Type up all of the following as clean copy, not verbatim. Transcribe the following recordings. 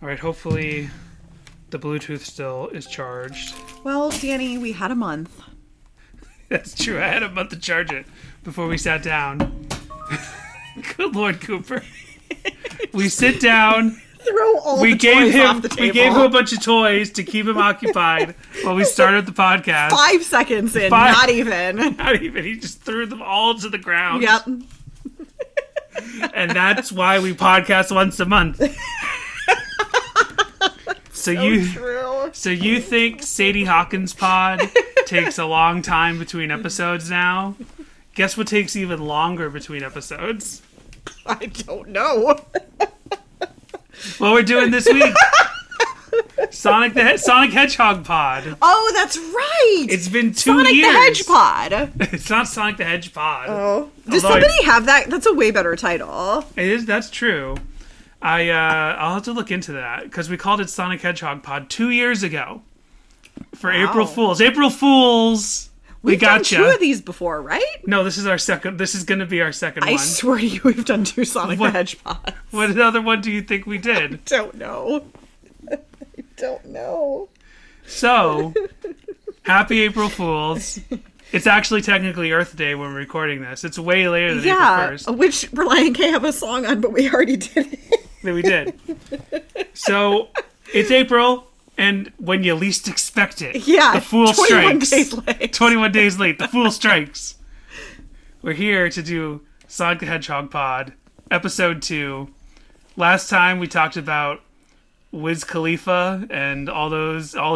All right, hopefully the Bluetooth still is charged. Well, Danny, we had a month. That's true. I had a month to charge it before we sat down. Good Lord, Cooper. We sit down. Throw all the toys off the table. We gave him a bunch of toys to keep him occupied while we started the podcast. 5 seconds in, not even. Not even. He just threw them all to the ground. Yep. And that's why we podcast once a month. So you think Sadie Hawkins Pod takes a long time between episodes now? Guess what takes even longer between episodes? I don't know. What we're doing this week? Sonic Hedgehog Pod. Oh, that's right. It's been 2 Sonic years. the Hedge Pod. It's not Sonic the Hedge Pod. Oh, does somebody have that? That's a way better title. It is. That's true. I'll have to look into that because we called it Sonic Hedgehog Pod 2 years ago for April Fools. April Fools. We've done 2 of these before, right? No, this is our second. This is going to be our second one. I swear to you, we've done 2 Sonic the Hedge Pods. What other one do you think we did? I don't know. I don't know. So, happy April Fools. It's actually technically Earth Day when we're recording this. It's way later than April 1st. Which Relient K have a song on, but we already did it. That we did. So, it's April. And when you least expect it, the fool 21 strikes. Days late. 21 days late, the fool strikes. We're here to do Sonic the Hedgehog Pod, episode 2. Last time we talked about Wiz Khalifa and all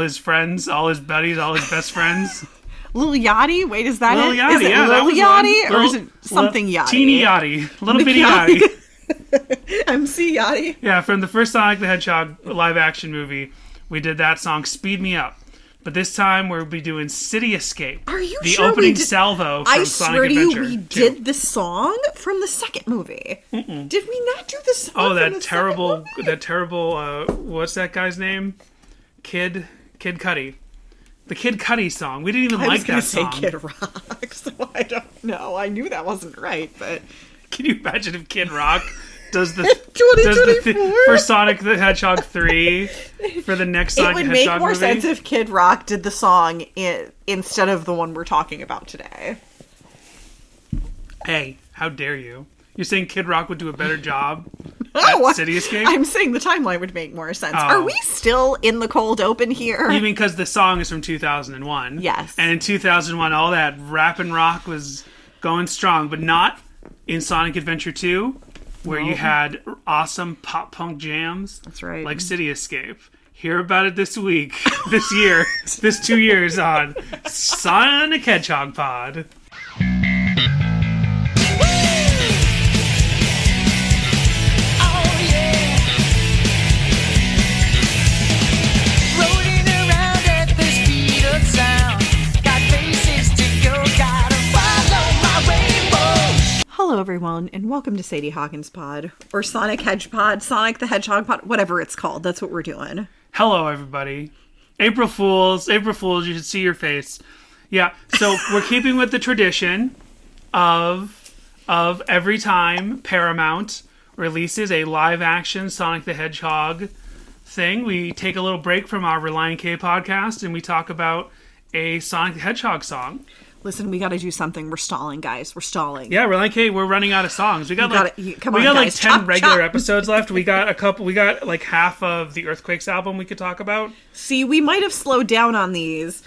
his friends, all his buddies, all his best friends. Lil Yachty? Wait, is that Lil it? Yachty, is it yeah, Lil Yachty? Or is it something Yachty? Teeny Yachty. Little bitty Yachty. MC Yachty? Yeah, from the first Sonic the Hedgehog live action movie. We did that song, Speed Me Up. But this time we'll be doing City Escape. Are you the sure opening we did? salvo from I Sonic swear to you, Adventure we 2. did the song from the second movie. Mm-mm. Did we not do the song Oh, from the second movie? that terrible, what's that guy's name? Kid Cudi. The Kid Cudi song. We didn't even like that song. I was going to say Kid Rock, so I don't know. I knew that wasn't right, but... Can you imagine if Kid Rock does the for Sonic the Hedgehog 3 for the next Sonic the Hedgehog movie? It would make more sense if Kid Rock did the song instead of the one we're talking about today. Hey, how dare you? You're saying Kid Rock would do a better job at City Escape? I'm saying the timeline would make more sense. Oh. Are we still in the cold open here? You mean because the song is from 2001? Yes. And in 2001, all that rap and rock was going strong, but not in Sonic Adventure 2, where you had awesome pop punk jams. That's right. Like City Escape. Hear about it this week, this year, this 2 years on Sonic Hedgehog Pod. Hello, everyone, and welcome to Sadie Hawkins Pod, or Sonic Hedge Pod, Sonic the Hedgehog Pod, whatever it's called. That's what we're doing. Hello, everybody. April Fools, you should see your face. Yeah, so we're keeping with the tradition of every time Paramount releases a live-action Sonic the Hedgehog thing, we take a little break from our Relient K podcast, and we talk about a Sonic the Hedgehog song. Listen, we got to do something. We're stalling, guys. We're stalling. Yeah, Relient K, we're running out of songs. We got like 10 chop, regular episodes left. We got like half of the Earthquakes album we could talk about. See, we might have slowed down on these,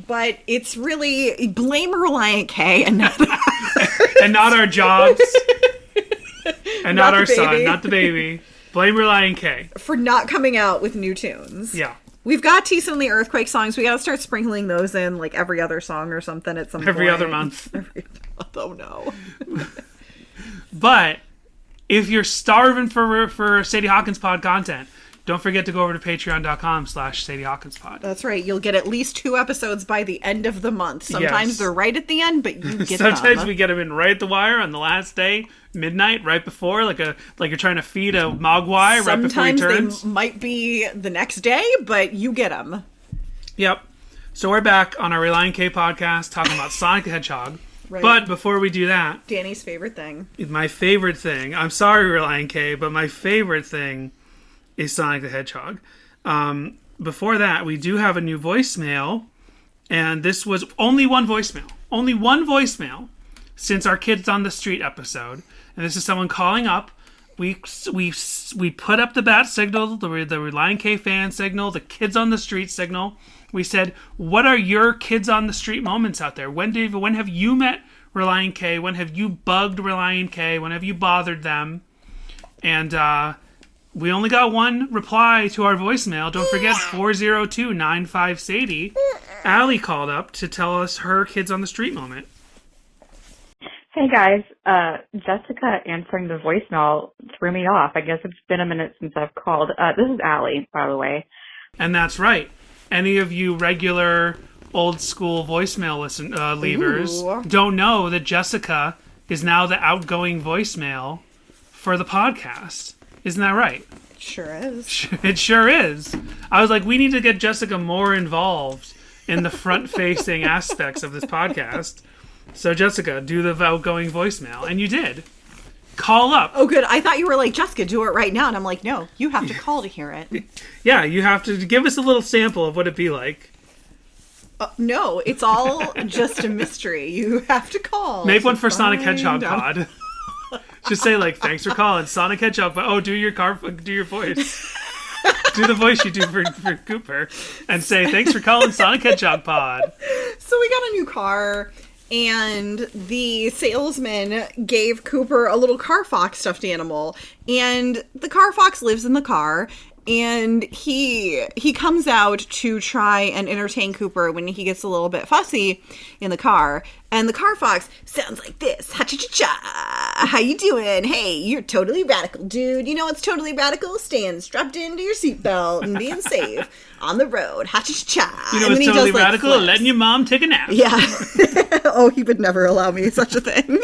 but it's really blame Relient K and not and not our jobs. And not our son, not the baby. Blame Relient K for not coming out with new tunes. Yeah. We've got Tease and the Earthquake songs. We got to start sprinkling those in like every other song or something at some point. Every other month. Oh, no. But if you're starving for Sadie Hawkins Pod content, don't forget to go over to patreon.com/Sadie Hawkins Pod. That's right. You'll get at least 2 episodes by the end of the month. Sometimes they're right at the end, but you get Sometimes we get them in right at the wire on the last day, midnight, right before, like you're trying to feed a mogwai right before he turns. Sometimes they might be the next day, but you get them. Yep. So we're back on our Relient K podcast talking about Sonic the Hedgehog. Right. But before we do that... Danny's favorite thing. My favorite thing... I'm sorry, Relient K, but my favorite thing is Sonic the Hedgehog. Before that, we do have a new voicemail, and this was only one voicemail. Only one voicemail since our Kids on the Street episode. And this is someone calling up. We put up the bat signal, the Relient K fan signal, the Kids on the Street signal. We said, what are your Kids on the Street moments out there? When have you met Relient K? When have you bugged Relient K? When have you bothered them? And we only got one reply to our voicemail. Don't forget 402-95-SADIE. Allie called up to tell us her Kids on the Street moment. Hey guys, Jessica answering the voicemail threw me off. I guess it's been a minute since I've called. This is Allie, by the way. And that's right. Any of you regular old school voicemail leavers don't know that Jessica is now the outgoing voicemail for the podcast. Isn't that right? Sure is. It sure is. I was like, we need to get Jessica more involved in the front-facing aspects of this podcast. So, Jessica, do the outgoing voicemail. And you did. Call up. Oh, good. I thought you were like, Jessica, do it right now. And I'm like, no, you have to call to hear it. Yeah, you have to give us a little sample of what it'd be like. No, it's all just a mystery. You have to call. Make one for Sonic Hedgehog Pod. Just say, like, thanks for calling. Sonic Hedgehog Pod. Oh, do your voice. Do the voice you do for Cooper. And say, thanks for calling Sonic Hedgehog Pod. So we got a new car. And the salesman gave Cooper a little car fox stuffed animal. And the car fox lives in the car. And he comes out to try and entertain Cooper when he gets a little bit fussy in the car. And the car fox sounds like this. Ha-cha-cha-cha. How you doing? Hey, you're totally radical, dude. You know what's totally radical? Staying strapped into your seatbelt and being safe on the road. Ha-cha-cha-cha. You know what's totally radical? Letting your mom take a nap. Yeah. Oh, he would never allow me such a thing.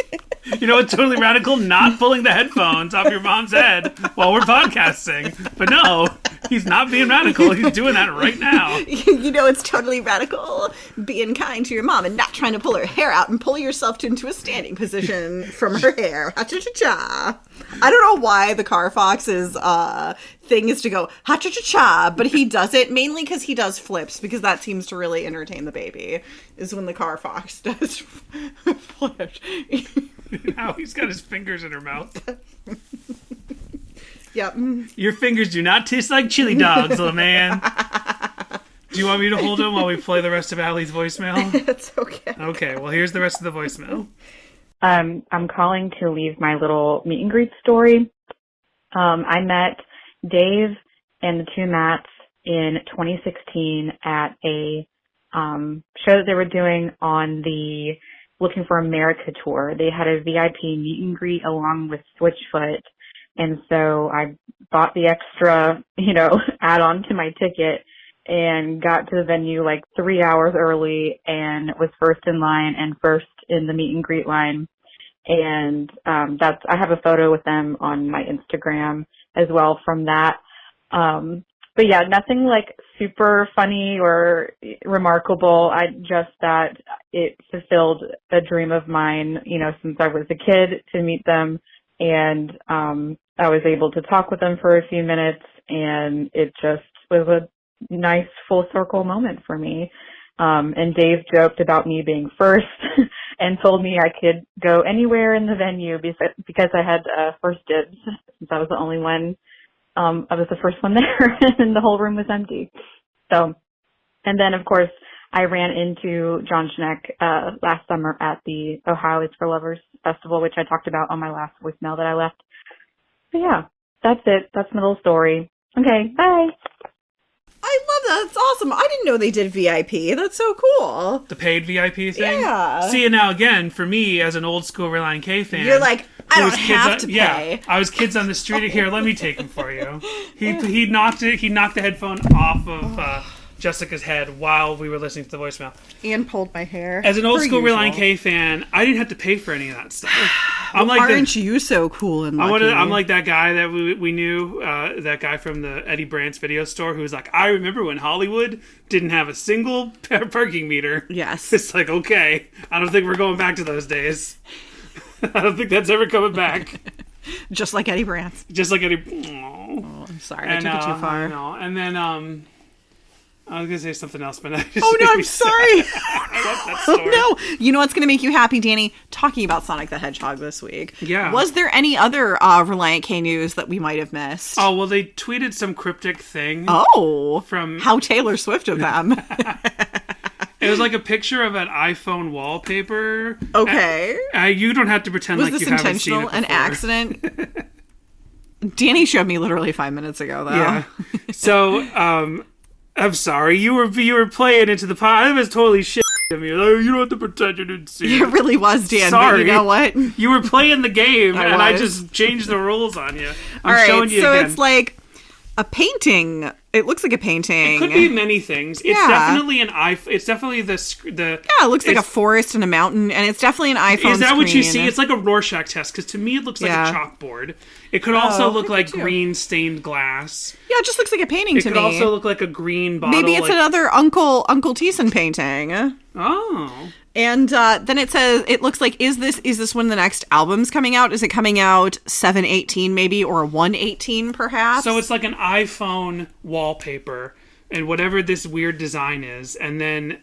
You know what's totally radical? Not pulling the headphones off your mom's head while we're podcasting. But no, he's not being radical. He's doing that right now. You know it's totally radical? Being kind to your mom and not trying to pull her hair out and pull yourself into a standing position from her hair. Ha-cha-cha-cha. I don't know why the car fox's thing is to go ha-cha-cha-cha, but he does it mainly because he does flips, because that seems to really entertain the baby, is when the car fox does flips. Now he's got his fingers in her mouth. Yep. Your fingers do not taste like chili dogs, little man. Do you want me to hold him while we play the rest of Allie's voicemail? It's okay. Okay, well, here's the rest of the voicemail. I'm calling to leave my little meet and greet story. I met Dave and the two Matts in 2016 at a show that they were doing on the Looking for America tour. They had a VIP meet and greet along with Switchfoot. And so I bought the extra, add-on to my ticket and got to the venue like 3 hours early and was first in line and first in the meet and greet line. And I have a photo with them on my Instagram as well from that. But yeah, nothing like super funny or remarkable. I just that it fulfilled a dream of mine, since I was a kid, to meet them. And I was able to talk with them for a few minutes, and it just was a nice full circle moment for me. And Dave joked about me being first and told me I could go anywhere in the venue because I had first dibs, since I was the only one. I was the first one there and the whole room was empty. So, and then of course I ran into John Schneck last summer at the Ohio is for Lovers Festival, which I talked about on my last voicemail that I left. So yeah, that's it. That's my little story. Okay, bye. I love that. That's awesome. I didn't know they did VIP. That's so cool. The paid VIP thing? Yeah. See, now again, for me, as an old school Relient K fan... You're like, I don't have to pay. Yeah, I was Kids on the Street. Here, let me take him for you. He knocked the headphone off of Jessica's head while we were listening to the voicemail. And pulled my hair. As an old school Relient K fan, I didn't have to pay for any of that stuff. Aren't you so cool and lucky? I'm like that guy that we knew, that guy from the Eddie Brandt's video store who was like, I remember when Hollywood didn't have a single parking meter. Yes. It's like, okay, I don't think we're going back to those days. I don't think that's ever coming back. Just like Eddie Brandt's. Just like Eddie... Aww. I'm sorry, I took it too far. I know. And then I was gonna say something else, but I just Oh no, I'm sorry. that story. Oh no. You know what's gonna make you happy, Danny? Talking about Sonic the Hedgehog this week. Yeah. Was there any other Relient K news that we might have missed? Oh well, they tweeted some cryptic thing. Oh, from how Taylor Swift of them. It was like a picture of an iPhone wallpaper. Okay. You don't have to pretend Was like this you haven't seen it intentional? before. An accident? Danny showed me literally 5 minutes ago, though. Yeah. So, I'm sorry. You were playing into the pot. It was totally shit of me. Like, you don't have to pretend you didn't see It it. really was, Dan. Sorry. But you know what? You were playing the game, and I was. just changed the rules on you. All right, showing you so again. it's like a painting. It looks like a painting. It could be many things. It's Yeah. definitely an iPhone. It's definitely the. Yeah, it looks like a forest and a mountain, and it's definitely an iPhone Is that what you screen. see? It's like a Rorschach test, because to me it looks like Yeah. a chalkboard. It could also look I like think too. green stained glass. Yeah, it just looks like a painting It to could me. also look like a green bottle. Maybe it's like, another Uncle Thiessen painting. Oh. And then it says, it looks like, is this when the next album's coming out? Is it coming out 7/18 maybe, or 1/18 perhaps? So it's like an iPhone wallpaper and whatever this weird design is, and then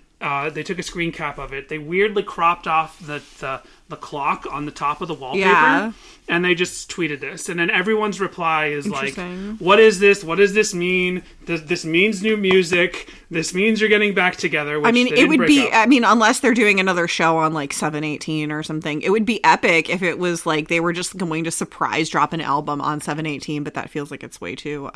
they took a screen cap of it. They weirdly cropped off the clock on the top of the wallpaper, Yeah. and they just tweeted this. And then everyone's reply is like, Interesting. "What is this? What does this mean? This means new music. This means you're getting back together." Which I mean, they it didn't would break be, up. I mean, unless they're doing another show on like 7/18 or something, it would be epic if it was like they were just going to surprise drop an album on 7/18, but that feels like it's way too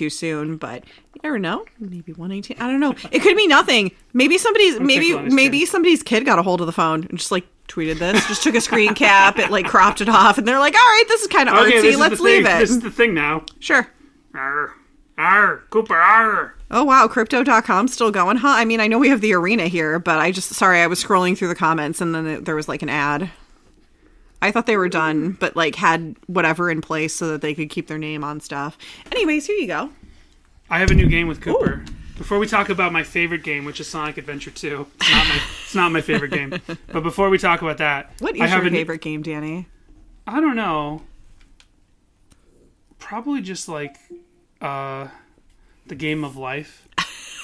soon. But you never know. Maybe 1/18. I don't know. It could be nothing. Maybe somebody's kid got a hold of the phone and just like tweeted this, just took a screen cap, it like cropped it off, and they're like, all right, this is kind of Okay, artsy. this is Let's the leave thing. it. This is the thing now. Sure. Arr, arr, Cooper, arr. Oh, wow. Crypto.com's still going, huh? I mean, I know we have the arena here, but I was scrolling through the comments and then there was like an ad. I thought they were done, but like had whatever in place so that they could keep their name on stuff. Anyways, here you go. I have a new game with Cooper. Ooh. Before we talk about my favorite game, which is Sonic Adventure 2, it's not my favorite game. But before we talk about that, What is your favorite game, Danny? I don't know. Probably just like the game of life,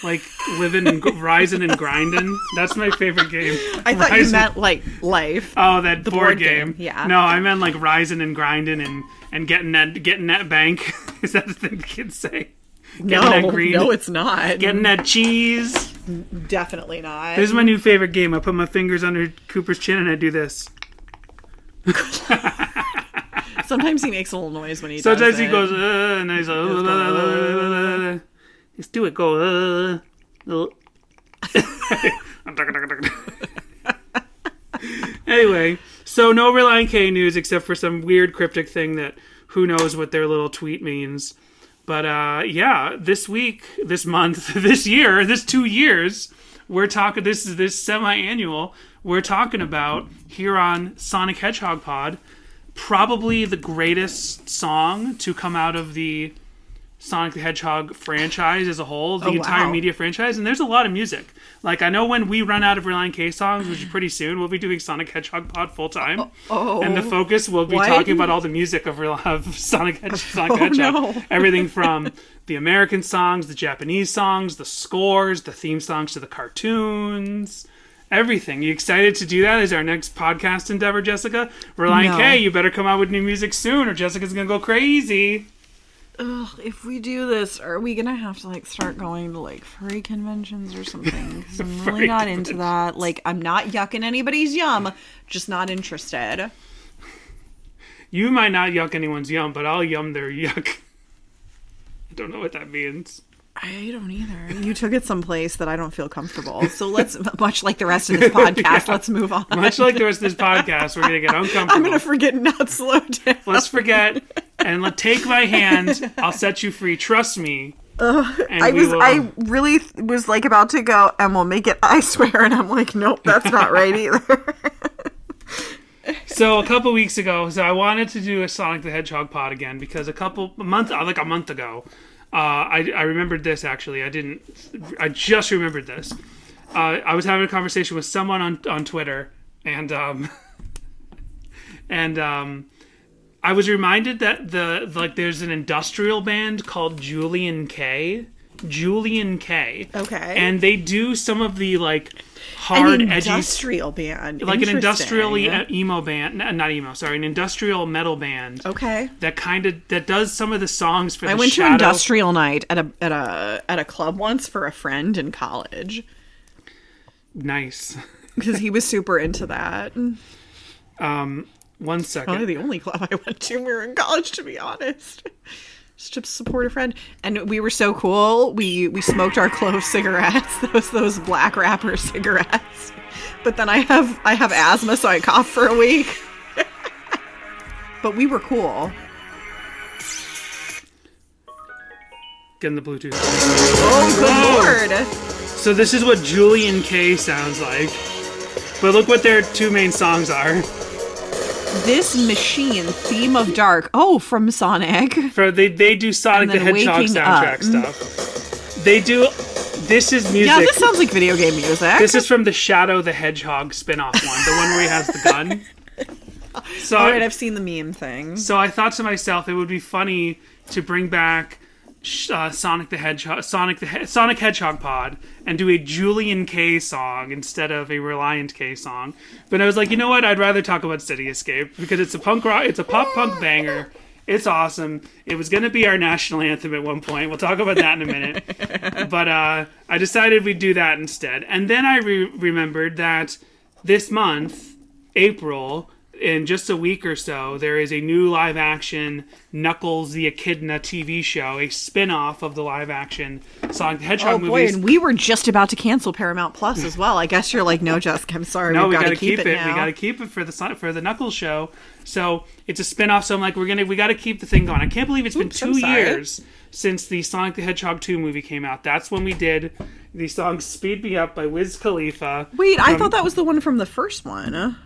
like living and rising and grinding. That's my favorite game. I thought you meant like life. Oh, that the board game. Yeah. No, I meant like rising and grinding and getting that bank. Is that the thing the kids say? No, it's not. Getting that cheese. Definitely not. This is my new favorite game. I put my fingers under Cooper's chin and I do this. Sometimes he makes a little noise when he Sometimes does he it. goes, and he's like, let's do it, go, Anyway, so no Relient K news except for some weird cryptic thing that who knows what their little tweet means. But yeah, this week, this month, this year, this 2 years, we're talking, this semi-annual, we're talking about here on Sonic Hedgehog Pod, probably the greatest song to come out of the Sonic the Hedgehog franchise as a whole, the entire media franchise, and there's a lot of music. Like, I know when we run out of Relient K songs, which is pretty soon, we'll be doing Sonic Hedgehog Pod full time. And the focus will be talking about all the music of Sonic the Hedgehog. No. Everything from the American songs, the Japanese songs, the scores, the theme songs to the cartoons, everything. You excited to do that as our next podcast endeavor, Jessica? Relient K, you better come out with new music soon or Jessica's going to go crazy. Ugh, if we do this, are we gonna have to like start going to like furry conventions or something? 'Cause I'm really not into that. Like, I'm not yucking anybody's yum, just not interested. You might not yuck anyone's yum, but I'll yum their yuck. I don't know what that means. I don't either. You took it someplace that I don't feel comfortable. So let's, much like the rest of this podcast, let's move on. Much like the rest of this podcast, we're gonna get uncomfortable. I'm gonna forget and not slow down. Let's forget and take my hand. I'll set you free. Trust me. I really was like about to go, and we'll make it, I swear, and I'm like, nope, that's not right either. So a couple weeks ago, I wanted to do a Sonic the Hedgehog pod again because a month ago, I remembered this actually. I just remembered this. I was having a conversation with someone on Twitter, and I was reminded that there's an industrial band called Relient K. Relient K. Okay. And they do some of the hard, an edgy, industrial band, an industrial emo band, not emo, sorry, an industrial metal band. Okay. That does some of the songs for. I went to industrial night at a club once for a friend in college. Nice. Because he was super into that. 1 second. Probably the only club I went to when we were in college, to be honest. Just to support a friend. And we were so cool. We smoked our clove cigarettes. Those black wrapper cigarettes. But then I have asthma, so I coughed for a week. But we were cool. Getting the Bluetooth. Oh, good lord. So this is what Relient K sounds like. But look what their two main songs are. This Machine, Theme of Dark. Oh, from Sonic. They do Sonic the Hedgehog soundtrack stuff. They do. This is music. Yeah, this sounds like video game music. This is from the Shadow the Hedgehog spin-off one, the one where he has the gun. So all right, I've seen the meme thing. So I thought to myself, it would be funny to bring back Sonic Hedgehog Pod and do a Relient K song instead of a Relient K song. But I was like, you know what? I'd rather talk about City Escape because it's a punk rock, it's a pop punk banger. It's awesome. It was going to be our national anthem at one point. We'll talk about that in a minute. But I decided we'd do that instead. And then I remembered that this month, April, in just a week or so, there is a new live-action Knuckles the Echidna TV show, a spin-off of the live-action Sonic the Hedgehog movies. And we were just about to cancel Paramount Plus as well. I guess you're like, no, Jessica, I'm sorry. No, we got to keep it now. We got to keep it for the Knuckles show. So it's a spin-off. So I'm like, we got to keep the thing going. I can't believe it's been 2 years since the Sonic the Hedgehog 2 movie came out. That's when we did the song "Speed Me Up" by Wiz Khalifa. Wait, I thought that was the one from the first one.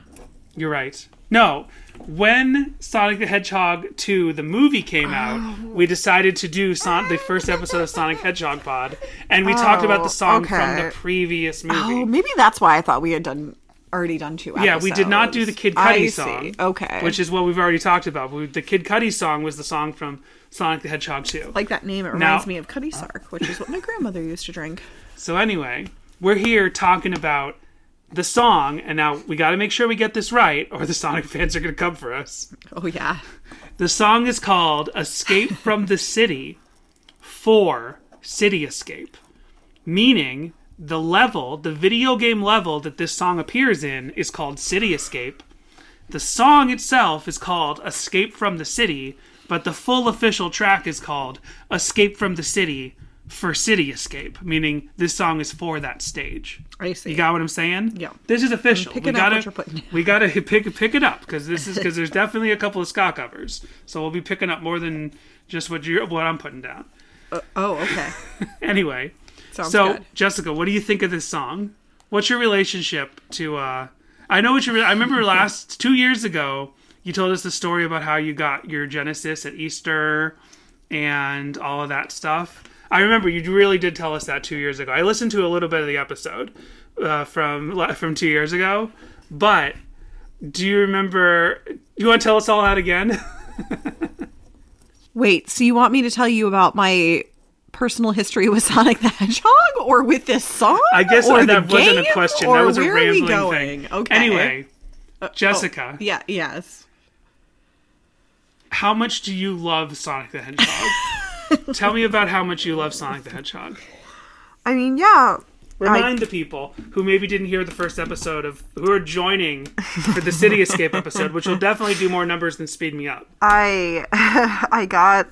You're right. No, when Sonic the Hedgehog 2, the movie, came out, we decided to do the first episode of Sonic Hedgehog Pod, and we talked about the song from the previous movie. Oh, maybe that's why I thought we had already done 2 episodes. Yeah, we did not do the Kid Cudi song. Okay. Which is what we've already talked about. The Kid Cudi song was the song from Sonic the Hedgehog 2. Like that name, it reminds me of Cudi Sark, which is what my grandmother used to drink. So anyway, we're here talking about the song, and now we got to make sure we get this right, or the Sonic fans are going to come for us. Oh, yeah. The song is called Escape from the City for City Escape, meaning the video game level that this song appears in is called City Escape. The song itself is called Escape from the City, but the full official track is called Escape from the City for City Escape, meaning this song is for that stage. I see. You got what I'm saying? Yeah. This is official. We gotta pick it up because there's definitely a couple of ska covers, so we'll be picking up more than just what I'm putting down. Okay. Anyway, sounds good. Jessica, what do you think of this song? What's your relationship to? I remember 2 years ago you told us the story about how you got your Genesis at Easter and all of that stuff. I remember you really did tell us that 2 years ago. I listened to a little bit of the episode from 2 years ago, but do you remember? You want to tell us all that again? Wait, so you want me to tell you about my personal history with Sonic the Hedgehog, or with this song? I guess or that wasn't a question. That was a rambling thing. Okay. Anyway, Jessica. Yes. How much do you love Sonic the Hedgehog? Tell me about how much you love Sonic the Hedgehog. I mean, yeah. Remind the people who maybe didn't hear the first episode who are joining for the City Escape episode, which will definitely do more numbers than Speed Me Up. I got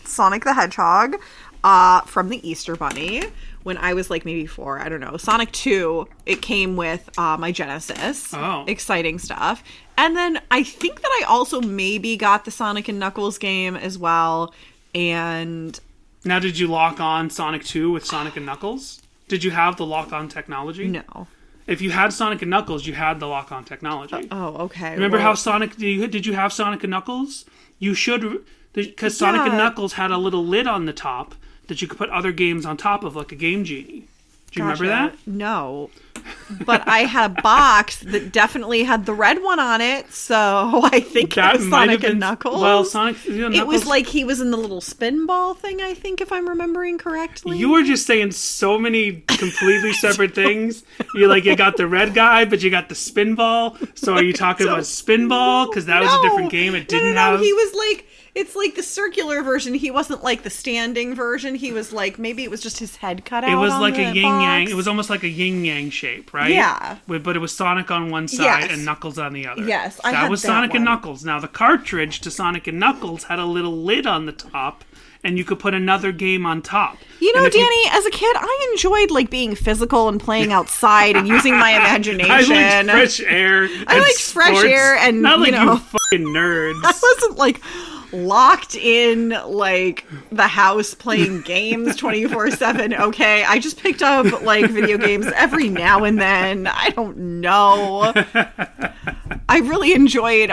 Sonic the Hedgehog from the Easter Bunny when I was like maybe 4. I don't know. Sonic 2, it came with my Genesis. Oh. Exciting stuff. And then I think that I also maybe got the Sonic and Knuckles game as well. And now, did you lock on Sonic 2 with Sonic and Knuckles? Did you have the lock-on technology? No. If you had Sonic and Knuckles, you had the lock-on technology. Okay. Remember how Sonic... Did you have Sonic and Knuckles? You should... Because Sonic and Knuckles had a little lid on the top that you could put other games on top of, like a Game Genie. Do you remember that? No. But I had a box that definitely had the red one on it, so I think That it was might Sonic have been- and Knuckles. Well, Sonic... Knuckles, it was like he was in the little spin ball thing, I think, if I'm remembering correctly. You were just saying so many completely separate things. You got the red guy, but you got the spin ball. So are you talking about spin ball? Because that was a different game. It didn't have... He was like... It's like the circular version. He wasn't like the standing version. He was like, maybe it was just his head cut out. It was on like the a yin-yang. box. It was almost like a yin-yang shape, right? Yeah. But it was Sonic on one side and Knuckles on the other. Yes, That was Sonic and Knuckles. Now, the cartridge to Sonic and Knuckles had a little lid on the top, and you could put another game on top. You know, Danny, as a kid, I enjoyed like being physical and playing outside and using my imagination. I liked fresh air. I liked fresh air and, not like you know, fucking nerds. I wasn't like locked in like the house playing games 24/7. Okay, I just picked up like video games every now and then. I don't know. I really enjoyed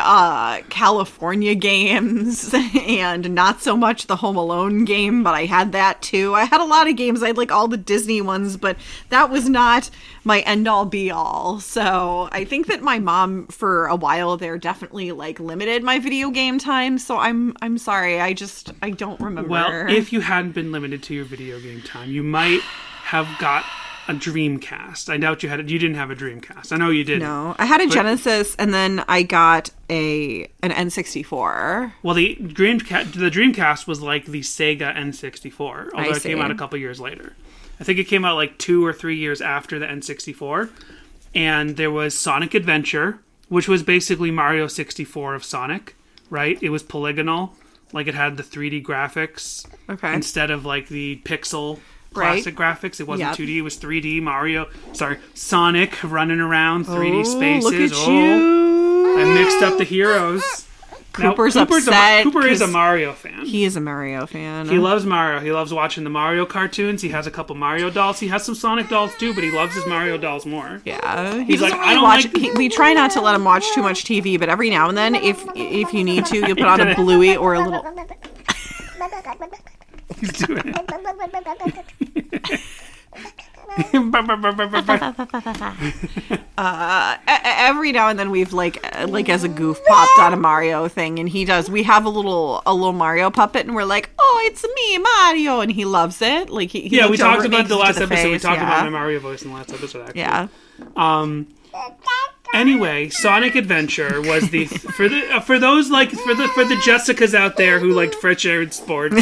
California games and not so much the Home Alone game, but I had that too. I had a lot of games. I had like all the Disney ones, but that was not my end all be all. So I think that my mom for a while there definitely like limited my video game time. So I'm sorry. I don't remember. Well, if you hadn't been limited to your video game time, you might have got a Dreamcast. I doubt you didn't have a Dreamcast. I know you didn't. No, I had a Genesis, and then I got an N64. Well, the Dreamcast was like the Sega N64, although it came out a couple years later. I think it came out like 2 or 3 years after the N64. And there was Sonic Adventure, which was basically Mario 64 of Sonic, right? It was polygonal, like it had the 3D graphics instead of like the pixel classic graphics. It wasn't 2D, it was 3D Sonic running around 3D spaces. Look at you. I mixed up the heroes. Cooper's upset. Cooper is a 'cause Mario fan. He is a Mario fan. He loves Mario. He loves watching the Mario cartoons. He has a couple Mario dolls. He has some Sonic dolls too, but he loves his Mario dolls more. Yeah, he's like, really we try not to let him watch too much TV, but every now and then, if you need to, you'll put on a Bluey or a little. He's doing it. Every now and then we've like as a goof popped on a Mario thing, and we have a little Mario puppet, and we're like, oh, it's me, Mario, and he loves it. Like he we talked about the last episode. Face. We talked about my Mario voice in the last episode. Actually. Yeah. Anyway, Sonic Adventure was the for the Jessicas out there who liked fresh air and sports.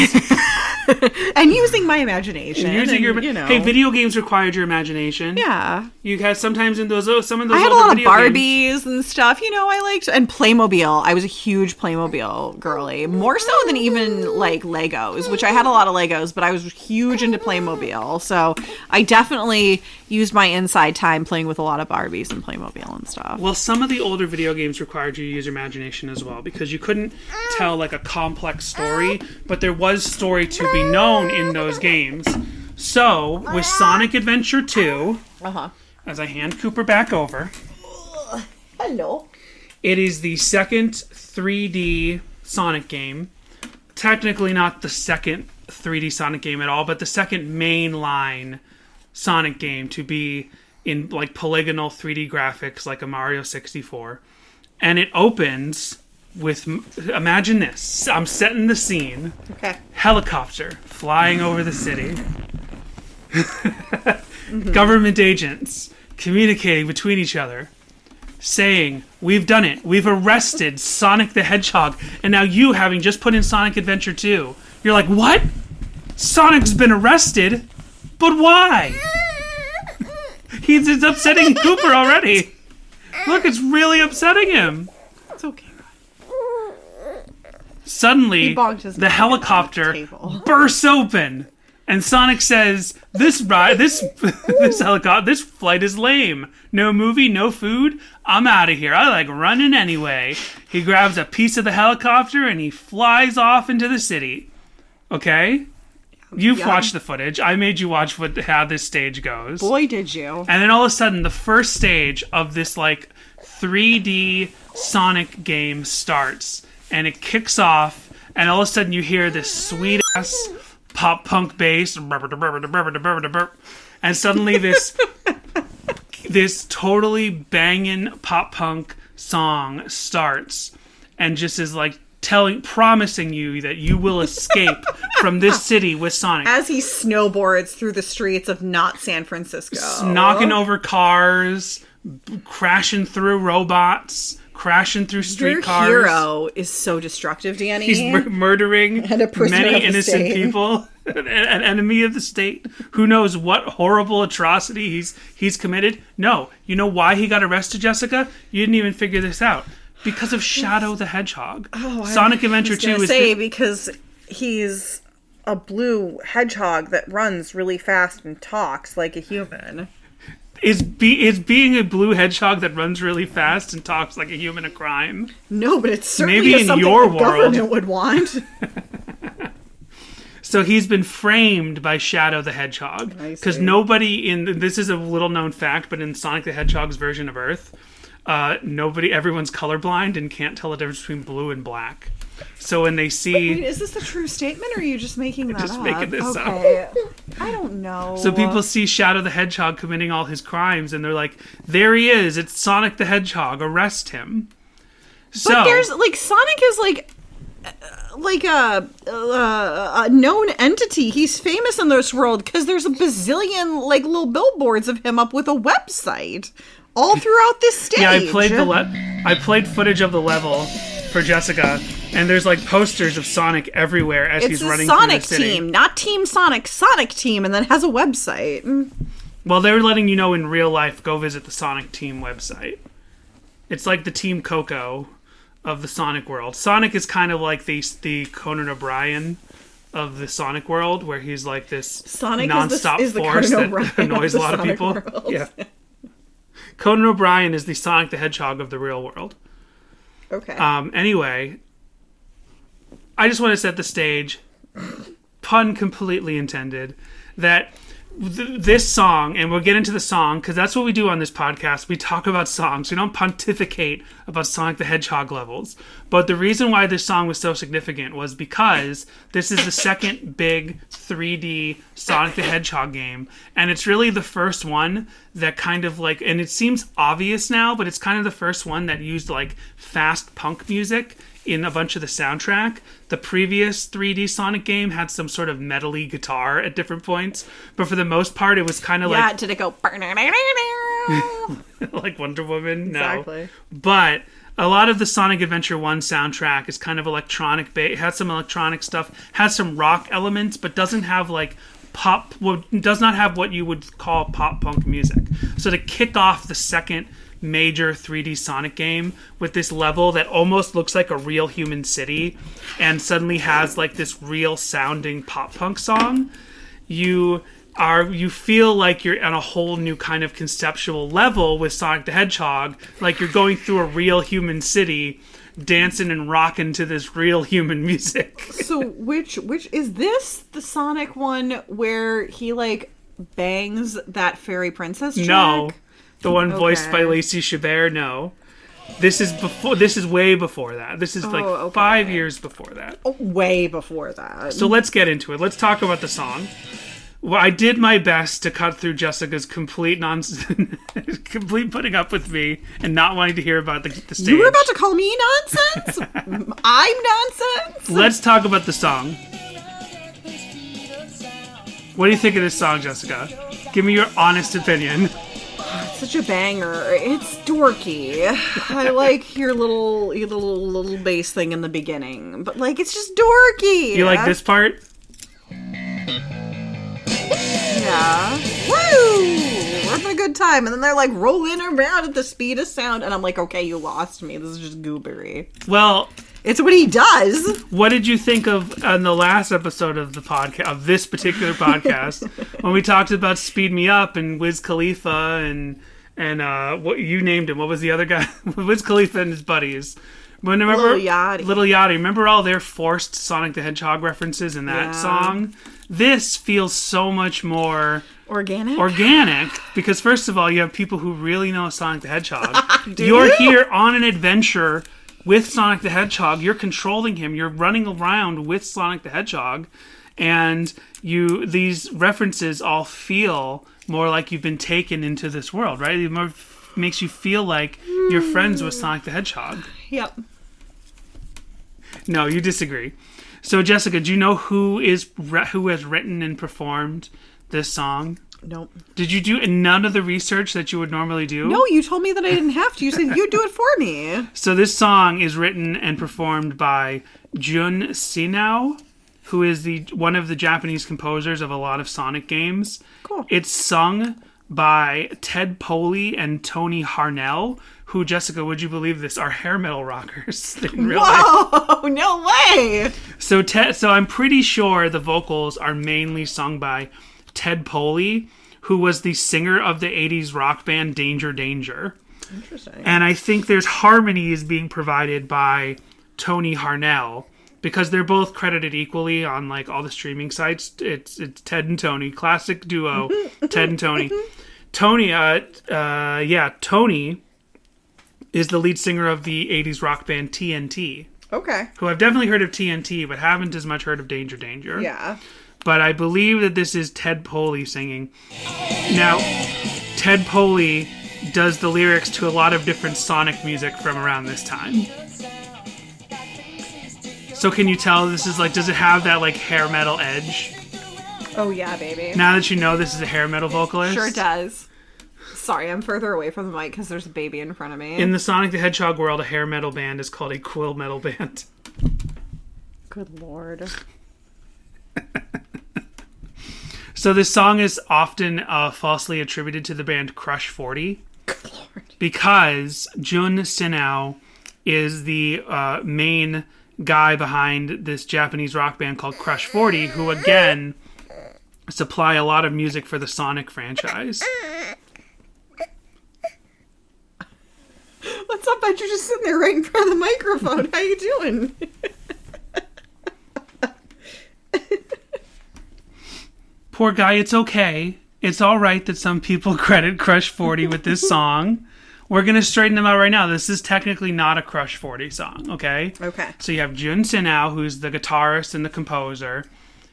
And using my imagination. Hey, video games required your imagination. Yeah. You had sometimes in those some of those. I had a older lot of video Barbies games. and stuff. I liked and Playmobil. I was a huge Playmobil girly, more so than even like Legos, which I had a lot of Legos, but I was huge into Playmobil. So I definitely used my inside time playing with a lot of Barbies and Playmobil and stuff. Well, some of the older video games required you to use your imagination as well, because you couldn't tell like a complex story, but there was story to be known in those games. So, with Sonic Adventure 2, as I hand Cooper back over, Hello. it is the second 3D Sonic game. Technically not the second 3D Sonic game at all, but the second mainline Sonic game to be in like polygonal 3D graphics like a Mario 64. And it opens with, imagine this, I'm setting the scene. Okay. Helicopter flying over the city. Government agents communicating between each other, saying, we've done it. We've arrested Sonic the Hedgehog. And now you, having just put in Sonic Adventure 2, you're like, what? Sonic's been arrested? But why? It's upsetting Cooper already. Look, it's really upsetting him. It's okay. Suddenly, He bonked his the head helicopter on the table. bursts open, and Sonic says, this flight is lame. No movie, no food. I'm out of here. I like running anyway. He grabs a piece of the helicopter, and he flies off into the city. Okay? You've watched the footage. I made you watch how this stage goes. Boy, did you. And then all of a sudden, the first stage of this, like, 3D Sonic game starts. And it kicks off, and all of a sudden you hear this sweet-ass pop-punk bass. And And suddenly this totally banging pop punk song starts and just is like promising you that you will escape from this city with Sonic. As he snowboards through the streets of not San Francisco. Knocking over cars, crashing through robots, crashing through streetcars. Your hero is so destructive, Danny. He's murdering many innocent people. An enemy of the state. Who knows what horrible atrocity he's committed? No. You know why he got arrested, Jessica? You didn't even figure this out. Because of Shadow the Hedgehog. Sonic Adventure 2 is... because he's a blue hedgehog that runs really fast and talks like a human. Is being a blue hedgehog that runs really fast and talks like a human a crime? No, but it's certainly maybe in something your the world government would want. So he's been framed by Shadow the Hedgehog. Because nobody this is a little known fact, but in Sonic the Hedgehog's version of Earth, everyone's colorblind and can't tell the difference between blue and black. So when they see... Wait, is this a true statement, or are you just making that just up? making this up. I don't know. So people see Shadow the Hedgehog committing all his crimes, and they're like, there he is, it's Sonic the Hedgehog, arrest him. But there's, like, Sonic is, like a known entity. He's famous in this world because there's a bazillion, like, little billboards of him up with a website all throughout this stage. Yeah, I played footage of the level for Jessica, and there's like posters of Sonic everywhere as he's running through the city. It's a Sonic team, not Team Sonic, Sonic team, and then it has a website. Well, they were letting you know in real life, go visit the Sonic team website. It's like the Team Coco of the Sonic world. Sonic is kind of like the Conan O'Brien of the Sonic world, where he's like this Sonic non-stop is the force Conan that O'Brien annoys a of the lot of Sonic people. world. Yeah. Conan O'Brien is the Sonic the Hedgehog of the real world. Okay. Anyway, I just want to set the stage, pun completely intended, that this song, and we'll get into the song, because that's what we do on this podcast. We talk about songs. We don't pontificate about Sonic the Hedgehog levels. But the reason why this song was so significant was because this is the second big 3D Sonic the Hedgehog game. And it's really the first one that kind of like, and it seems obvious now, but it's kind of the first one that used like fast punk music in a bunch of the soundtrack. The previous 3D Sonic game had some sort of metal-y guitar at different points, but for the most part, it was kind of like... Yeah, did it go... like Wonder Woman? No. Exactly. But a lot of the Sonic Adventure 1 soundtrack is kind of electronic. It has some electronic stuff, has some rock elements, but doesn't have like does not have what you would call pop punk music. So to kick off the second major 3D Sonic game with this level that almost looks like a real human city and suddenly has like this real sounding pop punk song, you feel like you're on a whole new kind of conceptual level with Sonic the Hedgehog, like you're going through a real human city dancing and rocking to this real human music. So which is this the Sonic one where he like bangs that fairy princess chick? No. The one voiced by Lacey Chabert, no. This is way before that. This is 5 years before that. Oh, way before that. So let's get into it. Let's talk about the song. Well, I did my best to cut through Jessica's complete nonsense, complete putting up with me and not wanting to hear about the stage. You were about to call me nonsense? I'm nonsense? Let's talk about the song. What do you think of this song, Jessica? Give me your honest opinion. It's such a banger. It's dorky. I like your little bass thing in the beginning, but like it's just dorky. You like this part? Yeah. Woo! We're having a good time, and then they're like rolling around at the speed of sound, and I'm like, okay, you lost me. This is just goobery. Well, it's what he does. What did you think of on the last episode of the podcast, of this particular podcast, when we talked about Speed Me Up and Wiz Khalifa and what you named him? What was the other guy? Wiz Khalifa and his buddies. Remember Little Yachty. Little Yachty. Remember all their forced Sonic the Hedgehog references in that song? This feels so much more organic because first of all, you have people who really know Sonic the Hedgehog. You're here on an adventure with Sonic the Hedgehog. You're controlling him. You're running around with Sonic the Hedgehog. and these references all feel more like you've been taken into this world, right? It more makes you feel like you're friends with Sonic the Hedgehog. Yep. No, you disagree. So, Jessica, do you know who has written and performed this song? Nope. Did you do none of the research that you would normally do? No, you told me that I didn't have to. You said you'd do it for me. So this song is written and performed by Jun Sinao, who is one of the Japanese composers of a lot of Sonic games. Cool. It's sung by Ted Poley and Tony Harnell, who, Jessica, would you believe this, are hair metal rockers in real life. Whoa, no way! So I'm pretty sure the vocals are mainly sung by Ted Poley, who was the singer of the 80s rock band Danger Danger. Interesting. And I think there's harmonies being provided by Tony Harnell, because they're both credited equally on like all the streaming sites. It's Ted and Tony, classic duo, Ted and Tony. Tony is the lead singer of the 80s rock band TNT. Okay. Who I've definitely heard of TNT, but haven't as much heard of Danger Danger. Yeah. But I believe that this is Ted Poley singing. Now, Ted Poley does the lyrics to a lot of different Sonic music from around this time. So can you tell this is like, does it have that like hair metal edge? Oh yeah, baby. Now that you know this is a hair metal vocalist? Sure does. Sorry, I'm further away from the mic because there's a baby in front of me. In the Sonic the Hedgehog world, a hair metal band is called a quill metal band. Good lord. So this song is often falsely attributed to the band Crush 40. Good lord. Because Jun Sinao is the main guy behind this Japanese rock band called Crush 40, who again supply a lot of music for the Sonic franchise. What's up, bud? You're just sitting there right in front of the microphone. How you doing? Poor guy, it's okay. It's all right that some people credit Crush 40 with this song. We're going to straighten them out right now. This is technically not a Crush 40 song, okay? Okay. So you have Jun Sinao, who's the guitarist and the composer.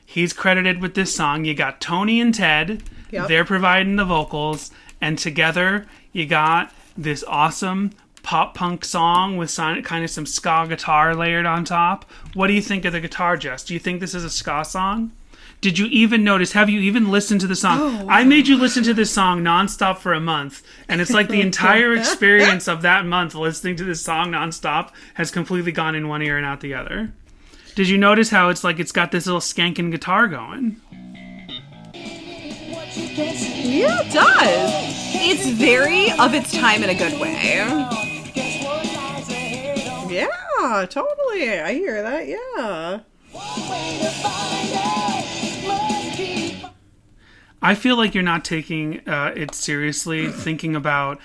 He's credited with this song. You got Tony and Ted. Yep. They're providing the vocals. And together, you got this awesome pop-punk song with kind of some ska guitar layered on top. What do you think of the guitar, Jess? Do you think this is a ska song? Did you even notice? Have you even listened to the song? Oh. I made you listen to this song nonstop for a month, and it's like the entire experience of that month listening to this song nonstop has completely gone in one ear and out the other. Did you notice how it's like it's got this little skanking guitar going? Yeah, it does. It's very of its time in a good way. Yeah, totally. I hear that, yeah. I feel like you're not taking it seriously, thinking about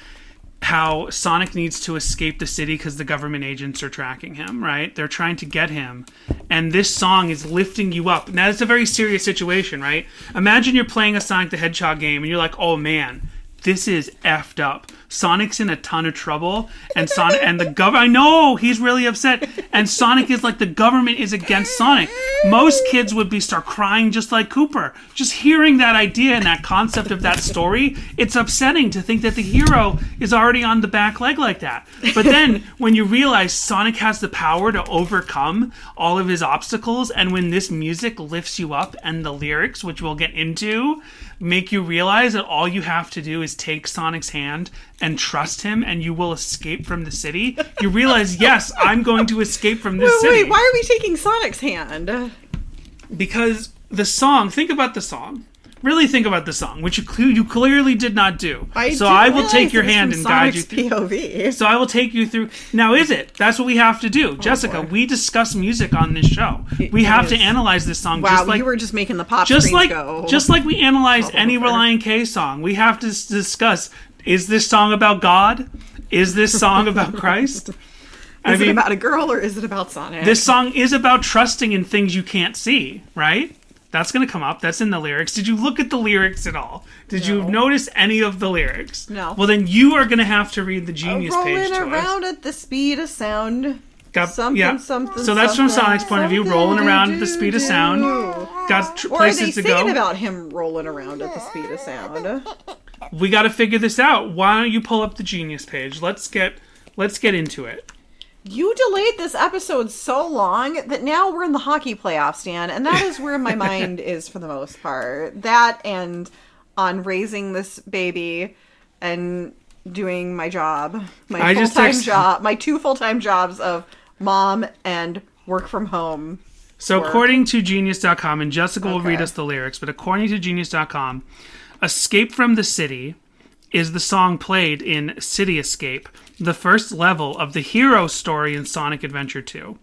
how Sonic needs to escape the city because the government agents are tracking him, right? They're trying to get him. And this song is lifting you up. Now, it's a very serious situation, right? Imagine you're playing a Sonic the Hedgehog game and you're like, oh man, this is effed up. Sonic's in a ton of trouble, and Sonic and the government. I know he's really upset, and Sonic is like the government is against Sonic. Most kids would start crying just like Cooper. Just hearing that idea and that concept of that story, it's upsetting to think that the hero is already on the back leg like that. But then when you realize Sonic has the power to overcome all of his obstacles, and when this music lifts you up and the lyrics, which we'll get into, make you realize that all you have to do is take Sonic's hand and trust him and you will escape from the city. You realize, yes, I'm going to escape from this city. Wait, why are we taking Sonic's hand? Because the song, think about the song. Really think about the song, which you clearly did not do. I will take your hand and guide you through. POV. So I will take you through. Now, is it? That's what we have to do. Jessica, boy. we discuss music on this show. We have to analyze this song. Wow, just like, you were just making the pop screens go. Just like we analyzed any Relient K song, we have to discuss, is this song about God? Is this song about Christ? Is it about a girl or is it about Sonic? This song is about trusting in things you can't see, right? That's going to come up. That's in the lyrics. Did you look at the lyrics at all? Did you notice any of the lyrics? No. Well, then you are going to have to read the Genius page to rolling around us. at the speed of sound. something. So that's from Sonic's point of view, rolling around at the speed of sound. Got places to go. Or are they singing about him rolling around at the speed of sound? We got to figure this out. Why don't you pull up the Genius page? Let's get into it. You delayed this episode so long that now we're in the hockey playoffs, Dan, and that is where my mind is for the most part. That and on raising this baby and doing my job, my two full-time jobs of mom and work from home. So according to Genius.com, and Jessica will read us the lyrics, but according to Genius.com, Escape from the City is the song played in City Escape, the first level of the hero story in Sonic Adventure 2.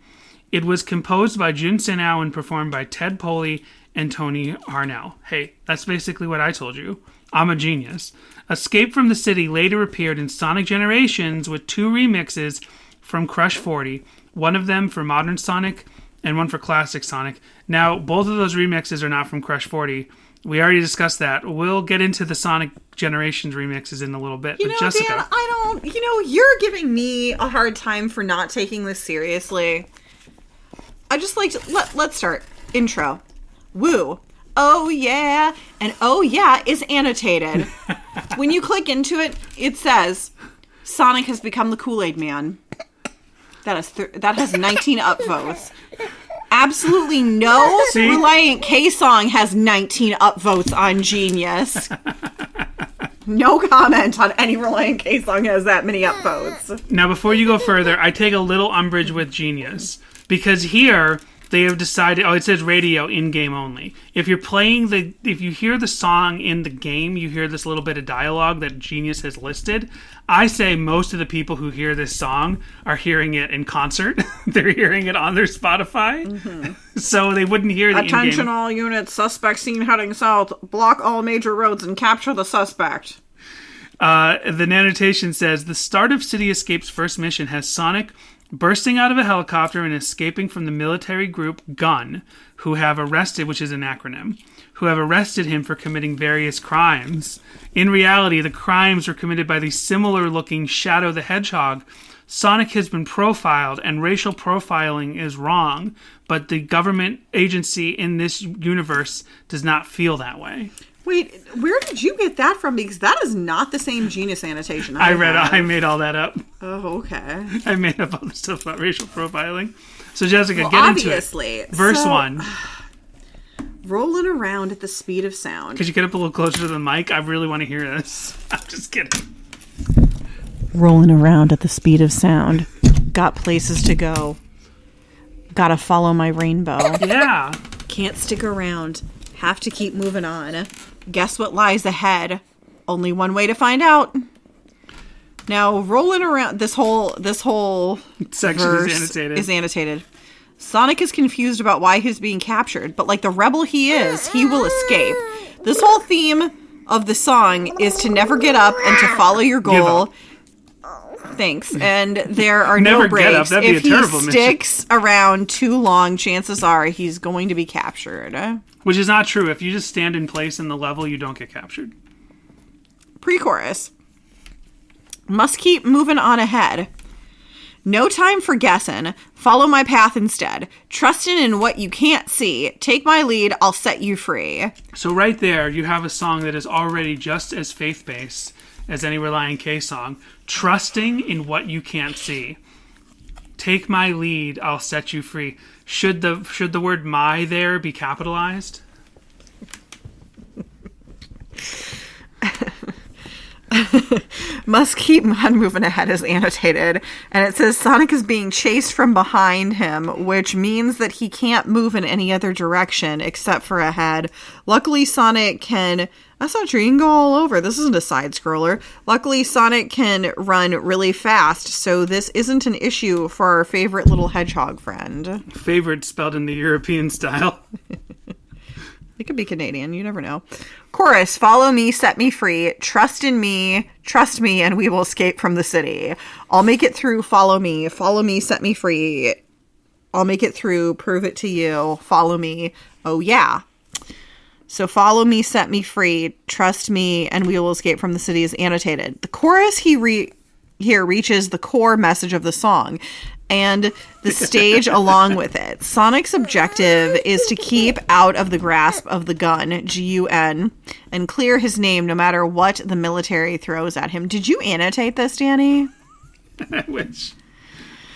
It was composed by Jun Senao and performed by Ted Poley and Tony Harnell. Hey, that's basically what I told you. I'm a genius. Escape from the City later appeared in Sonic Generations with 2 remixes from Crush 40, one of them for Modern Sonic and one for Classic Sonic. Now, both of those remixes are not from Crush 40. We already discussed that. We'll get into the Sonic Generations remixes in a little bit. But Jessica, Dan, you're giving me a hard time for not taking this seriously. I just like to, let's start. Intro. Woo. Oh yeah. And oh yeah is annotated. When you click into it, it says, Sonic has become the Kool-Aid Man. That has 19 upvotes. Absolutely no Relient K song has 19 upvotes on Genius. No comment on any Relient K song has that many upvotes. Now, before you go further, I take a little umbrage with Genius. Because here, they have decided... it says radio in-game only. If you hear the song in the game, you hear this little bit of dialogue that Genius has listed. I say most of the people who hear this song are hearing it in concert. They're hearing it on their Spotify. Mm-hmm. So they wouldn't hear the Attention in-game. All units, suspect seen heading south. Block all major roads and capture the suspect. The annotation says, the start of City Escape's first mission has Sonic bursting out of a helicopter and escaping from the military group GUN, who have arrested, which is an acronym, who have arrested him for committing various crimes. In reality, the crimes were committed by the similar-looking Shadow the Hedgehog. Sonic has been profiled, and racial profiling is wrong, but the government agency in this universe does not feel that way. Wait, where did you get that from? Because that is not the same Genius annotation I made all that up. Oh, okay. I made up all the stuff about racial profiling. So, Jessica, get into it. Verse 1. Rolling around at the speed of sound. Could you get up a little closer to the mic? I really want to hear this. I'm just kidding. Rolling around at the speed of sound. Got places to go. Gotta follow my rainbow. Yeah. Can't stick around. Have to keep moving on. Guess what lies ahead? Only one way to find out. Now, rolling around this whole section verse is annotated. Sonic is confused about why he's being captured, but like the rebel he is, he will escape. This whole theme of the song is to never get up and to follow your goal. Thanks. And there are no breaks. If he sticks around too long, chances are he's going to be captured. Which is not true. If you just stand in place in the level, you don't get captured. Pre-chorus. Must keep moving on ahead. No time for guessing. Follow my path instead. Trusting in what you can't see. Take my lead, I'll set you free. So right there, you have a song that is already just as faith-based as any Relient K song. Trusting in what you can't see. Take my lead, I'll set you free. Should the word "my" there be capitalized? Must keep on moving ahead is annotated, and it says Sonic is being chased from behind him, which means that he can't move in any other direction except for ahead. Luckily, Sonic can... That's not true. You can go all over. This isn't a side-scroller. Luckily, Sonic can run really fast, so this isn't an issue for our favorite little hedgehog friend. Favorite spelled in the European style. It could be Canadian. You never know. Chorus, follow me, set me free. Trust in me, trust me, and we will escape from the city. I'll make it through, follow me, set me free. I'll make it through, prove it to you, follow me. Oh, yeah. So follow me, set me free, trust me, and we will escape from the city is annotated. The chorus here reaches the core message of the song. and the stage along with it. Sonic's objective is to keep out of the grasp of the gun, Gun, and clear his name no matter what the military throws at him. Did you annotate this, Danny? I wish.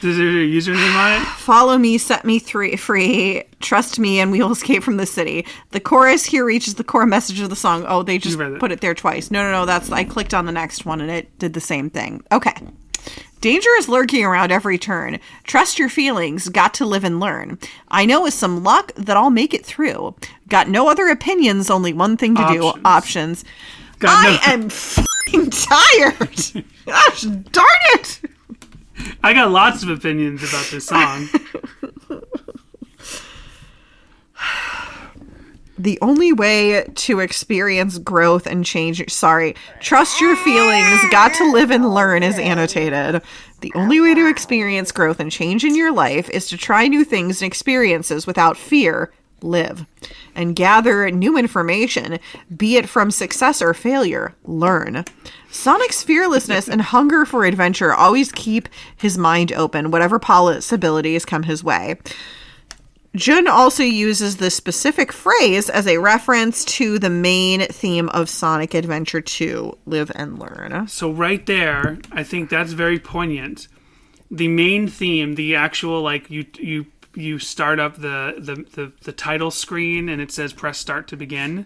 Is there a username on it? Follow me, set me free, trust me, and we will escape from the city. The chorus here reaches the core message of the song. Oh, they just put it there twice. No, I clicked on the next one and it did the same thing. Okay. Danger is lurking around every turn. Trust your feelings. Got to live and learn. I know with some luck that I'll make it through. Got no other opinions, only one thing to do. Options. I am fucking tired. Gosh, darn it. I got lots of opinions about this song. The only way to experience growth and change... Sorry. Trust your feelings. Got to live and learn is annotated. The only way to experience growth and change in your life is to try new things and experiences without fear. Live. And gather new information, be it from success or failure. Learn. Sonic's fearlessness and hunger for adventure always keep his mind open, whatever possibilities come his way. Jun also uses this specific phrase as a reference to the main theme of Sonic Adventure 2, Live and Learn. So right there, I think that's very poignant. The main theme, the actual, like, you start up the title screen and it says press start to begin.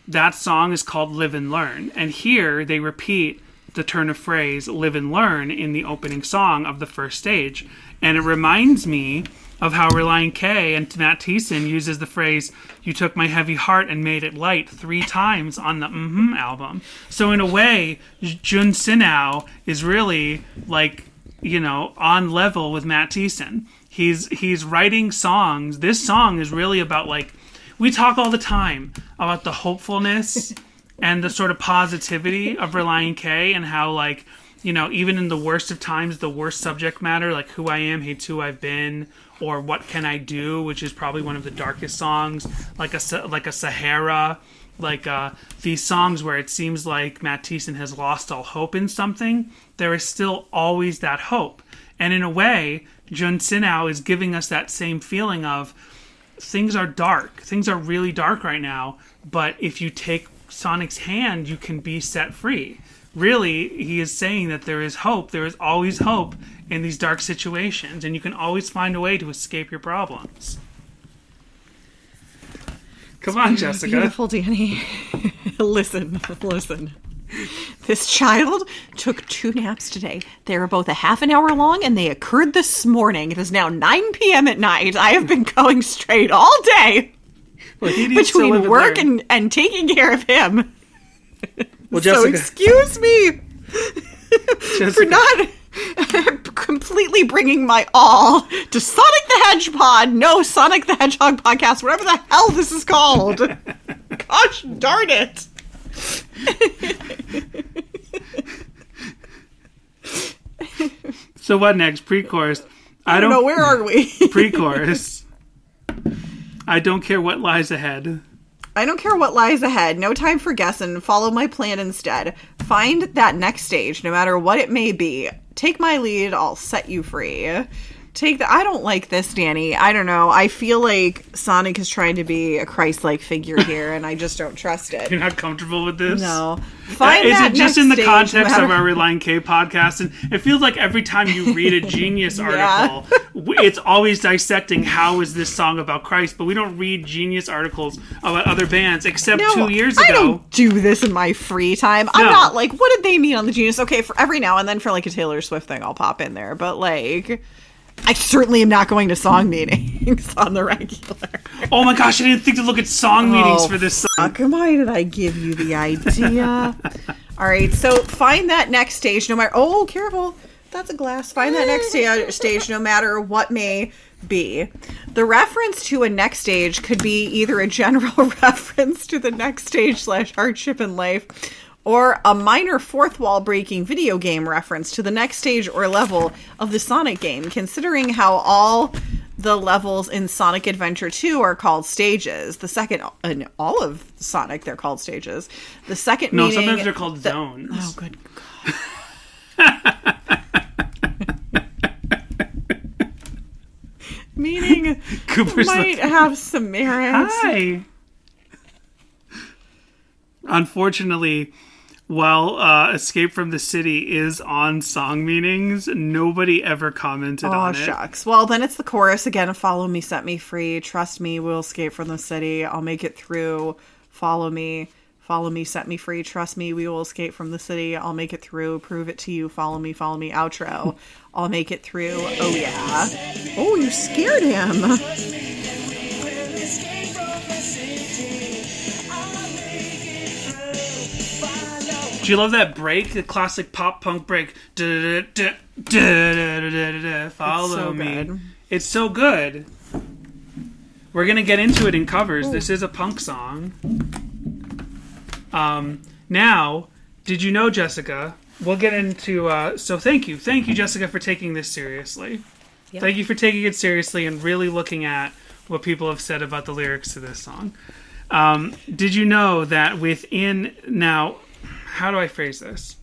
That song is called Live and Learn. And here they repeat the turn of phrase Live and Learn in the opening song of the first stage. And it reminds me of how Relient K and Matt Thiessen uses the phrase, you took my heavy heart and made it light 3 times on the album. So in a way, Jun Sinao is really like, on level with Matt Thiessen. He's writing songs. This song is really about, like, we talk all the time about the hopefulness and the sort of positivity of Relient K and how, like, even in the worst of times, the worst subject matter, like Who I Am, Hates Who I've Been, or What Can I Do, which is probably one of the darkest songs, like a Sahara, like these songs where it seems like Matt Thiessen has lost all hope in something, there is still always that hope. And in a way, Jun Sinao is giving us that same feeling of things are dark. Things are really dark right now, but if you take Sonic's hand, you can be set free. Really, he is saying that there is hope. There is always hope in these dark situations, and you can always find a way to escape your problems. Come on, Jessica. Beautiful, Danny. Listen. This child took 2 naps today. They were both a half an hour long, and they occurred this morning. It is now 9 p.m. at night. I have been going straight all day between work and taking care of him. Well, Jessica, so excuse me for not completely bringing my all to Sonic the Hedgehog. No, Sonic the Hedgehog podcast, whatever the hell this is called. Gosh darn it. So what next? Pre-chorus. I don't know. Where are we? Pre-chorus. I don't care what lies ahead. I don't care what lies ahead. No time for guessing. Follow my plan instead. Find that next stage, no matter what it may be. Take my lead. I'll set you free. I don't like this, Danny. I don't know. I feel like Sonic is trying to be a Christ-like figure here, and I just don't trust it. You're not comfortable with this? No. Is it just in the context of our Relient K podcast? And it feels like every time you read a Genius article, it's always dissecting how is this song about Christ, but we don't read Genius articles about other bands, except 2 years ago. I don't do this in my free time. I'm not like, what did they mean on the Genius? Okay, for every now and then for like a Taylor Swift thing, I'll pop in there, but like... I certainly am not going to song meetings on the regular. Oh my gosh, I didn't think to look at song meetings for this song. Why did I give you the idea? All right, so find that next stage no matter... Oh, careful. That's a glass. Find that next stage no matter what may be. The reference to a next stage could be either a general reference to the next stage / hardship in life, or a minor fourth wall breaking video game reference to the next stage or level of the Sonic game, considering how all the levels in Sonic Adventure 2 are called stages. The second, in all of Sonic, they're called stages. The second meaning... No, sometimes they're called zones. Oh, good God. song Cooper's might have some merit. Hi. Unfortunately, while Escape from the City is on song meanings, nobody ever commented on it. Oh, shucks. Well, then it's the chorus again. Follow me, set me free. Trust me, we'll escape from the city. I'll make it through. Follow me, set me free. Trust me, we will escape from the city. I'll make it through. Prove it to you. Follow me, outro. I'll make it through. Oh, yeah. Oh, you scared him. Do you love that break? The classic pop punk break. Follow me. Good. It's so good. We're going to get into it in covers. Ooh. This is a punk song. Now, did you know, Jessica? We'll get into... so thank you. Thank you, Jessica, for taking this seriously. Yep. Thank you for taking it seriously and really looking at what people have said about the lyrics to this song. Did you know that within... Now... How do I phrase this?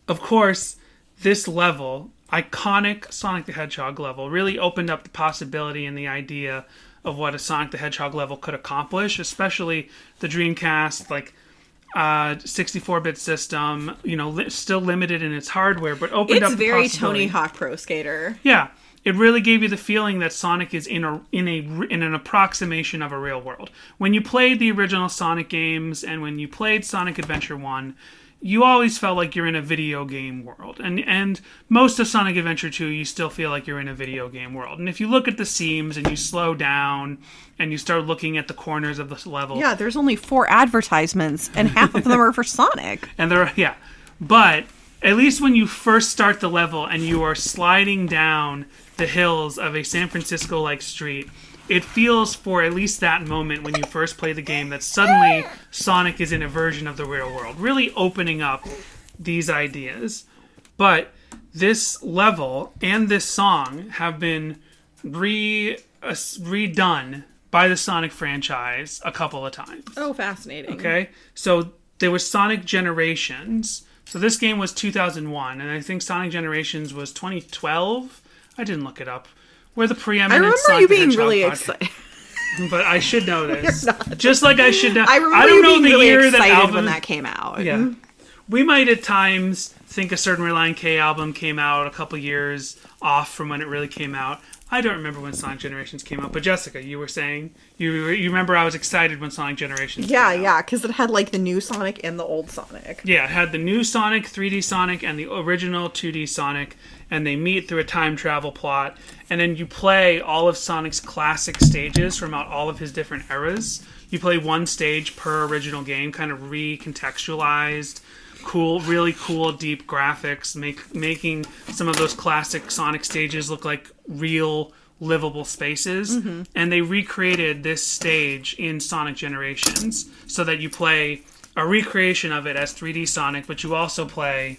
Of course, this level, iconic Sonic the Hedgehog level, really opened up the possibility and the idea of what a Sonic the Hedgehog level could accomplish, especially the Dreamcast, 64-bit system, still limited in its hardware, but opened up the possibility. It's very Tony Hawk Pro Skater. Yeah. It really gave you the feeling that Sonic is in an approximation of a real world. When you played the original Sonic games and when you played Sonic Adventure 1, you always felt like you're in a video game world. And most of Sonic Adventure 2, you still feel like you're in a video game world. And if you look at the seams and you slow down and you start looking at the corners of this level... Yeah, there's only 4 advertisements and half of them are for Sonic. But at least when you first start the level and you are sliding down the hills of a San Francisco-like street, it feels for at least that moment when you first play the game that suddenly Sonic is in a version of the real world, really opening up these ideas. But this level and this song have been redone by the Sonic franchise a couple of times. Oh, fascinating. Okay, so there was Sonic Generations. So this game was 2001, and I think Sonic Generations was 2012. I didn't look it up. We're the preeminent. I remember Sonic you being Hedgehog really podcast. excited. But I should know this. You're not. Just like I should know. I remember I don't you know being the really year excited that album, when that came out. Yeah. We might at times think a certain Relient K album came out a couple years off from when it really came out. I don't remember when Sonic Generations came out, but Jessica, you were saying you remember I was excited when Sonic Generations came out. Yeah, because it had the new Sonic and the old Sonic. Yeah, it had the new Sonic, 3D Sonic, and the original 2D Sonic, and they meet through a time travel plot, and then you play all of Sonic's classic stages from all of his different eras. You play one stage per original game, kind of recontextualized, really cool, deep graphics, making some of those classic Sonic stages look like real, livable spaces. Mm-hmm. And they recreated this stage in Sonic Generations so that you play a recreation of it as 3D Sonic, but you also play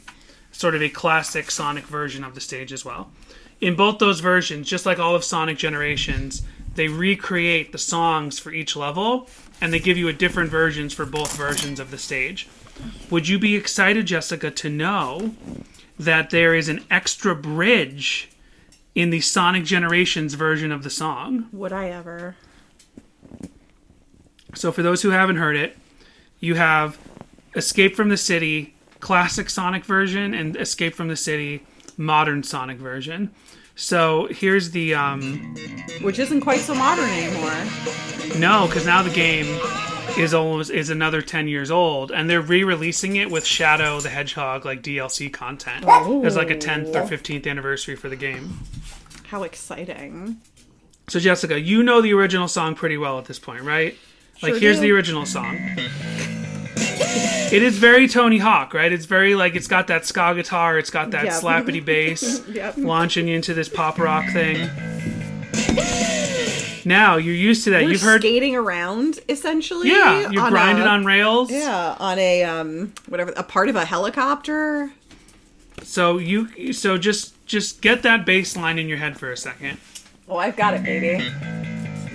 sort of a classic Sonic version of the stage as well. In both those versions, just like all of Sonic Generations, they recreate the songs for each level, and they give you different versions for both versions of the stage. Would you be excited, Jessica, to know that there is an extra bridge in the Sonic Generations version of the song? Would I ever? So for those who haven't heard it, you have Escape from the City, classic Sonic version, and Escape from the City, modern Sonic version. So here's the... Which isn't quite so modern anymore. No, because now the game is another 10 years old, and they're re-releasing it with Shadow the Hedgehog DLC content. Oh. There's a 10th or 15th anniversary for the game. How exciting. So Jessica, you know the original song pretty well at this point, right? Sure here's do. The original song. It is very Tony Hawk, right? It's very it's got that ska guitar, it's got that slappity bass launching into this pop rock thing. Now, you're used to that. You're You've heard skating around, essentially. Yeah, you're grinding on rails. Yeah, on a a part of a helicopter. So just get that bass line in your head for a second. Oh, I've got it, baby.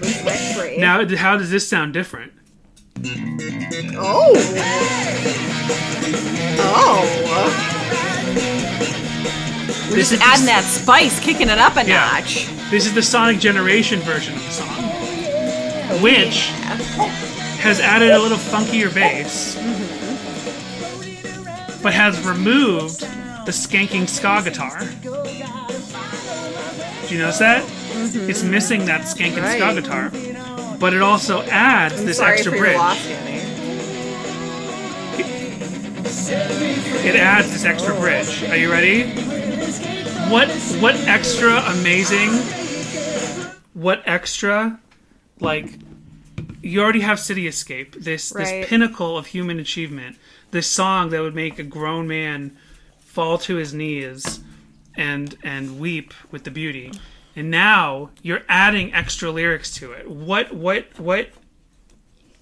Loose wax free. Now, how does this sound different? Oh. We're just adding that spice, kicking it up a notch. This is the Sonic Generation version of the song, which has added a little funkier bass, but has removed the skanking ska guitar. Do you notice that? Mm-hmm. It's missing that skanking ska guitar, but it also adds this extra bridge. It adds this extra bridge. Are you ready? What extra amazing? What extra, like, you already have City Escape, this pinnacle of human achievement, this song that would make a grown man fall to his knees and weep with the beauty. And now you're adding extra lyrics to it. What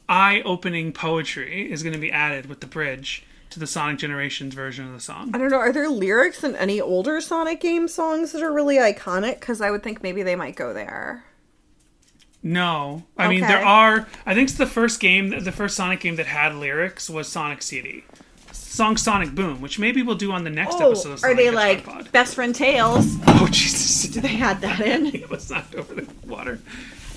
eye-opening poetry is going to be added with the bridge to the Sonic Generations version of the song? I don't know. Are there lyrics in any older Sonic game songs that are really iconic? Because I would think maybe they might go there. No. I mean, there are... I think the first Sonic game that had lyrics was Sonic CD. Song Sonic Boom, which maybe we'll do on the next episode of Sonic Hedgehog Pod. Best Friend Tails? Oh, Jesus. Do they add that in? It was knocked over the water.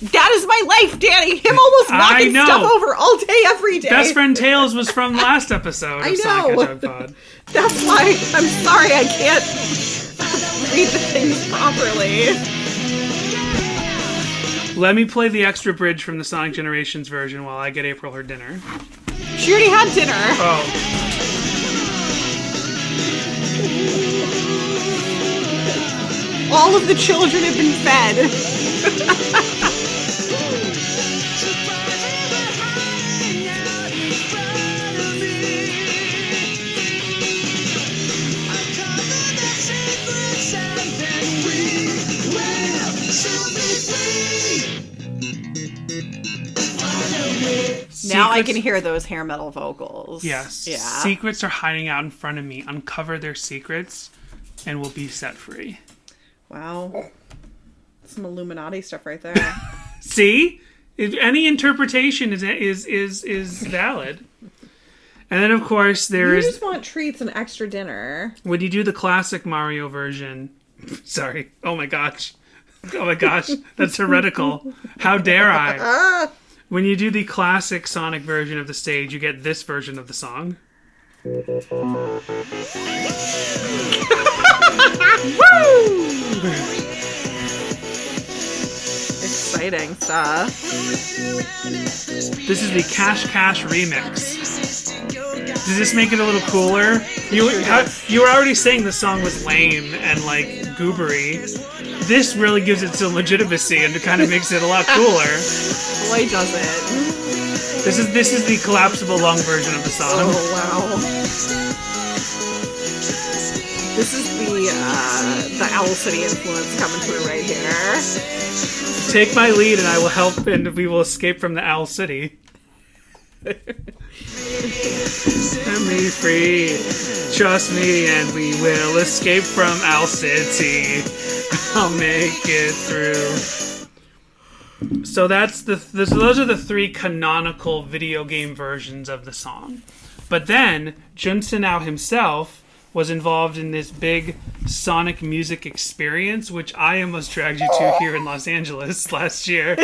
That is my life, Danny. Him almost knocking stuff over all day, every day. Best Friend Tails was from last episode of Sonic Hedgehog Pod. That's why I'm sorry I can't read the things properly. Let me play the extra bridge from the Sonic Generations version while I get April her dinner. She already had dinner. Oh. All of the children have been fed. Now I can hear those hair metal vocals. Yes. Yeah. Secrets are hiding out in front of me. Uncover their secrets and we'll be set free. Wow. Some Illuminati stuff right there. See? Any interpretation is valid. And then, of course, you just want treats and extra dinner. When you do the classic Mario version... Sorry. Oh my gosh. That's heretical. How dare I? When you do the classic Sonic version of the stage, you get this version of the song. Woo! Exciting stuff. This is the Cash Cash remix. Does this make it a little cooler? You were already saying the song was lame and like goobery. This really gives it some legitimacy and it kind of makes it a lot cooler. Boy, does it. This is the collapsible lung version of the song. Oh wow. This is the Owl City influence coming through right here. Take my lead and I will help and we will escape from the Owl City. Set me free. Trust me and we will escape from Owl City. I'll make it through. So those are the three canonical video game versions of the song. But then Jun Senao himself was involved in this big Sonic music experience, which I almost dragged you to here in Los Angeles last year.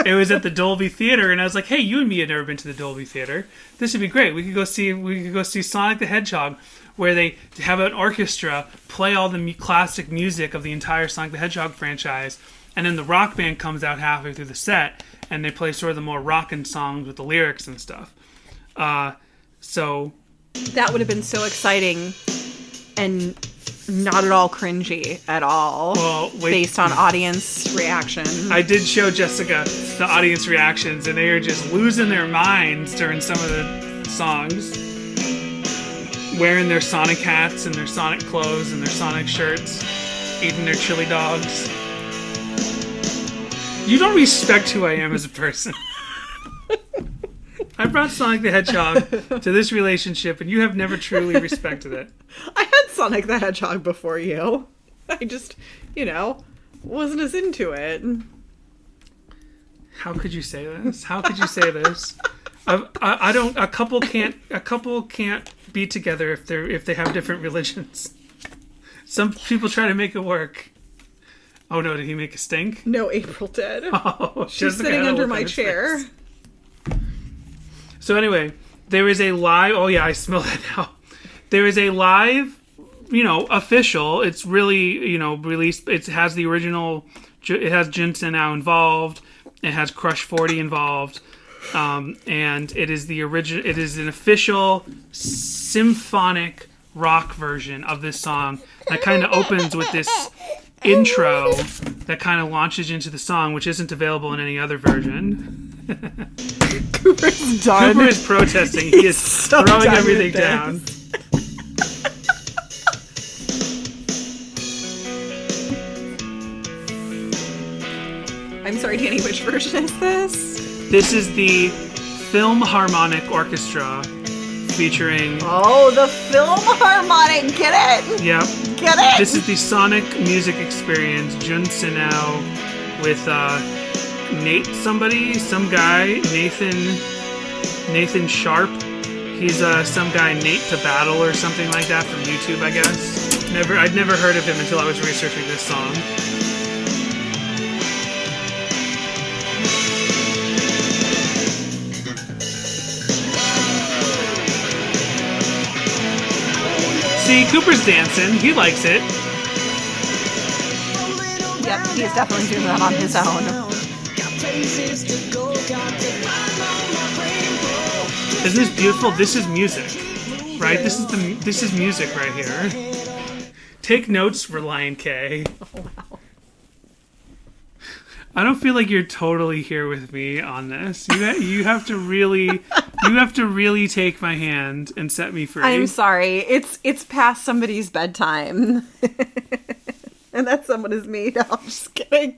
It was at the Dolby Theater, and I was like, "Hey, you and me had never been to the Dolby Theater. This would be great. We could go see Sonic the Hedgehog, where they have an orchestra play all the classic music of the entire Sonic the Hedgehog franchise, and then the rock band comes out halfway through the set, and they play sort of the more rockin' songs with the lyrics and stuff." So that would have been so exciting, and not at all cringy at all. Well, based on audience reaction. I did show Jessica the audience reactions, and they are just losing their minds during some of the songs. Wearing their Sonic hats and their Sonic clothes and their Sonic shirts. Eating their chili dogs. You don't respect who I am as a person. I brought Sonic the Hedgehog to this relationship, and you have never truly respected it. I had Sonic the Hedgehog before you. I just, wasn't as into it. How could you say this? How could you say this? I don't. A couple can't be together if they have different religions. Some people try to make it work. Oh no, did he make a stink? No, April did. Oh, She's sitting under my chair. Face. So anyway, there is a live... Oh yeah, I smell that now. There is a live, official. It's really, released. It has the original... It has Jensen now involved. It has Crush 40 involved. And it is the original... It is an official symphonic rock version of this song that kind of opens with this intro that kind of launches into the song, which isn't available in any other version. Cooper's done. Cooper is protesting. He is so throwing everything down. I'm sorry, Danny, which version is this? This is the Film Harmonic Orchestra featuring... Oh, the Film Harmonic! Get it? Yep. Get it? This is the Sonic Music Experience. Jun Sinao with Nate some guy, Nathan Sharp. He's some guy, Nate to Battle or something like that from YouTube, I guess. I'd never heard of him until I was researching this song. See, Cooper's dancing. He likes it. Yep, he's definitely doing that on his own. Isn't this beautiful? This is music, right? This is music right here. Take notes, Relient K. Oh, wow. I don't feel like you're totally here with me on this. You have to really take my hand and set me free. I'm sorry. It's past somebody's bedtime. And that someone is me. No, I'm just kidding.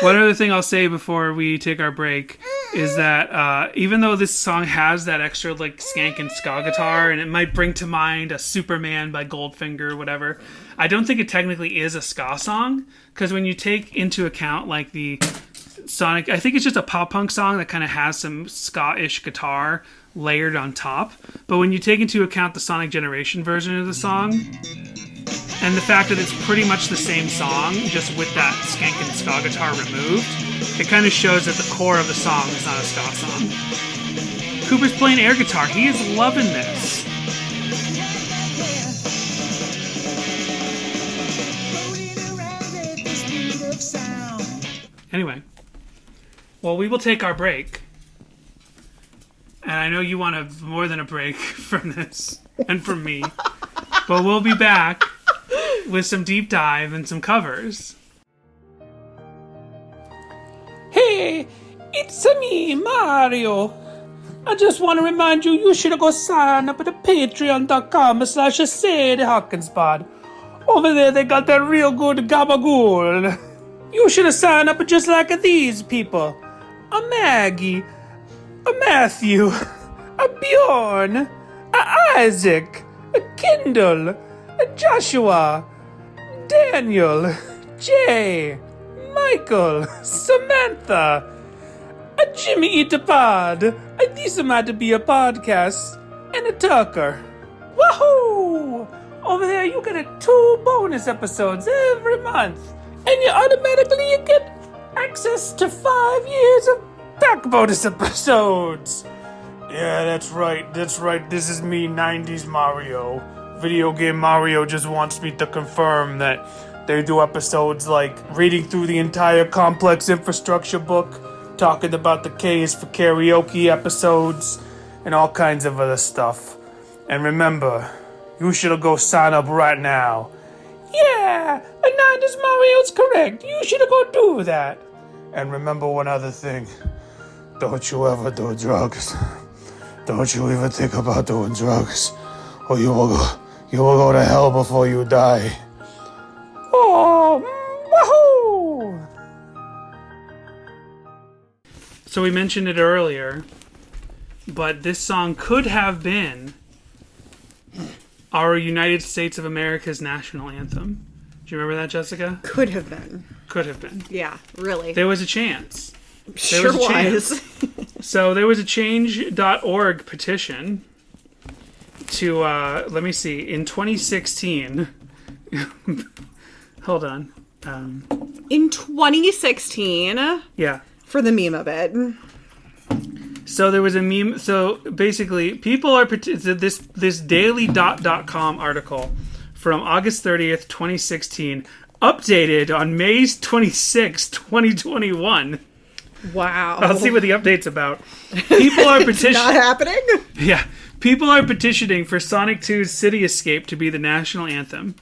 One other thing I'll say before we take our break is that even though this song has that extra like skank and ska guitar, and it might bring to mind a Superman by Goldfinger or whatever, I don't think it technically is a ska song, because when you take into account like the Sonic, I think it's just a pop punk song that kind of has some ska-ish guitar layered on top. But when you take into account the Sonic Generation version of the song, and the fact that it's pretty much the same song, just with that skank and ska guitar removed, it kind of shows that the core of the song is not a ska song. Cooper's playing air guitar. He is loving this. Anyway, well, we will take our break. And I know you want more than a break from this, and from me. But we'll be back with some deep dive and some covers. Hey, it's me, Mario. I just want to remind you should go sign up at the patreon.com/Sadie Hawkins Pod. Over there they got that real good gabagool. You should have signed up just like these people. A Maggie, a Matthew, a Bjorn, a Isaac, a Kendall, a Joshua, Daniel, Jay, Michael, Samantha, a Jimmy Eat a Pod, a These Might Be a Podcast, and a Tucker. Woohoo! Over there you get 2 bonus episodes every month, and you automatically get access to 5 years of back bonus episodes. Yeah, that's right. This is me, 90s Mario. Video game Mario just wants me to confirm that they do episodes like reading through the entire complex infrastructure book, talking about the K's for karaoke episodes, and all kinds of other stuff. And remember, you should go sign up right now. Yeah, a 90s Mario's correct. You should go do that. And remember one other thing. Don't you ever do drugs. Don't you even think about doing drugs, or you will go to hell before you die. Oh, wahoo! So we mentioned it earlier, but this song could have been our United States of America's national anthem. Do you remember that, Jessica? Could have been. Could have been. Yeah, really. There was a chance. Sure was. So there was a change.org petition to, let me see, in 2016, Hold on. In 2016, Yeah. for the meme of it. So there was a meme. So basically, people are this daily.com article from August 30th, 2016, updated on May 26th, 2021. Wow. I'll see what the update's about. People are Not happening? Yeah. People are petitioning for Sonic 2's City Escape to be the national anthem.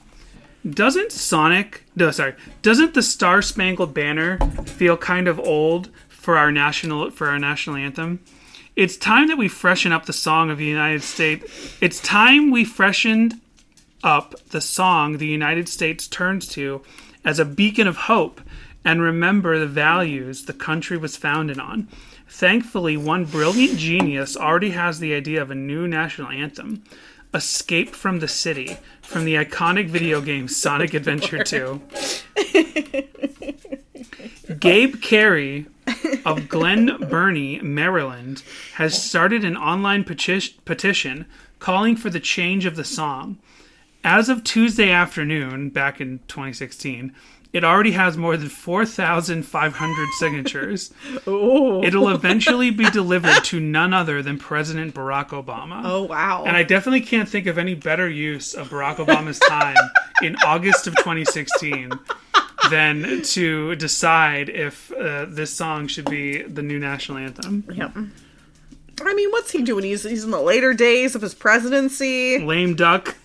Doesn't the Star Spangled Banner feel kind of old for our national anthem? It's time that we freshen up the song of the United States. It's time we freshened up the song the United States turns to as a beacon of hope and remember the values the country was founded on. Thankfully, one brilliant genius already has the idea of a new national anthem, Escape from the City, from the iconic video game Sonic Adventure 2. Gabe Carey of Glen Burnie, Maryland, has started an online petition calling for the change of the song. As of Tuesday afternoon, back in 2016, it already has more than 4,500 signatures. Ooh. It'll eventually be delivered to none other than President Barack Obama. Oh, wow. And I definitely can't think of any better use of Barack Obama's time in August of 2016 than to decide if this song should be the new national anthem. Yep. I mean, what's he doing? He's in the later days of his presidency. Lame duck.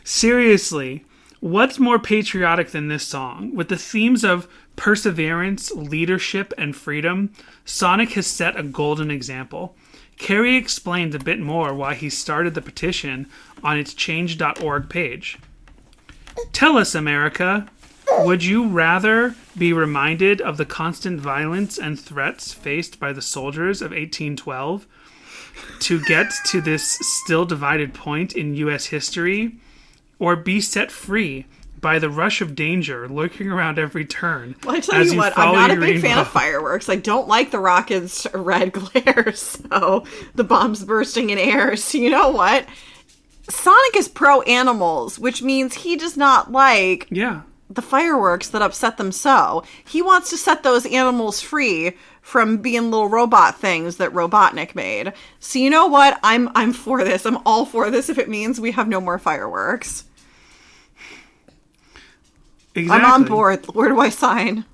Seriously, what's more patriotic than this song? With the themes of perseverance, leadership, and freedom, Sonic has set a golden example. Carey explained a bit more why he started the petition on its change.org page. Tell us, America, would you rather be reminded of the constant violence and threats faced by the soldiers of 1812 to get to this still divided point in U.S. history, or be set free by the rush of danger lurking around every turn? Well, I tell you what, I'm follow not a your big fan rainbow? of fireworks. I don't like the rockets' red glare, so the bombs bursting in air. So you know what? Sonic is pro-animals, which means he does not like Yeah. the fireworks that upset them so. He wants to set those animals free from being little robot things that Robotnik made. So you know what? I'm for this. I'm all for this if it means we have no more fireworks. Exactly. I'm on board. Where do I sign?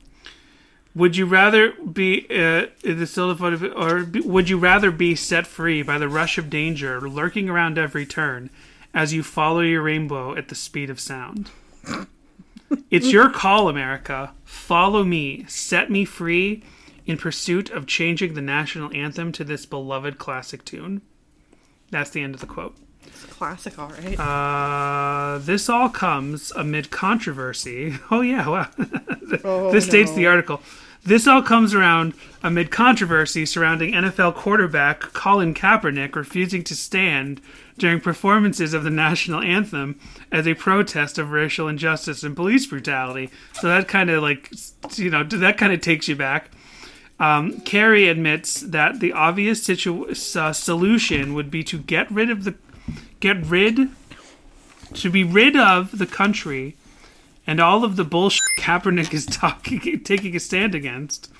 Would you rather be would you rather be set free by the rush of danger lurking around every turn as you follow your rainbow at the speed of sound? It's your call, America. Follow me. Set me free in pursuit of changing the national anthem to this beloved classic tune. That's the end of the quote. It's a classic, all right. This all comes amid controversy. Oh, yeah, wow. Oh, This states no. the article. This all comes around amid controversy surrounding NFL quarterback Colin Kaepernick refusing to stand during performances of the national anthem as a protest of racial injustice and police brutality. So that kind of that kind of takes you back. Carey admits that the obvious solution would be to be rid of the country and all of the bullshit Kaepernick is taking a stand against.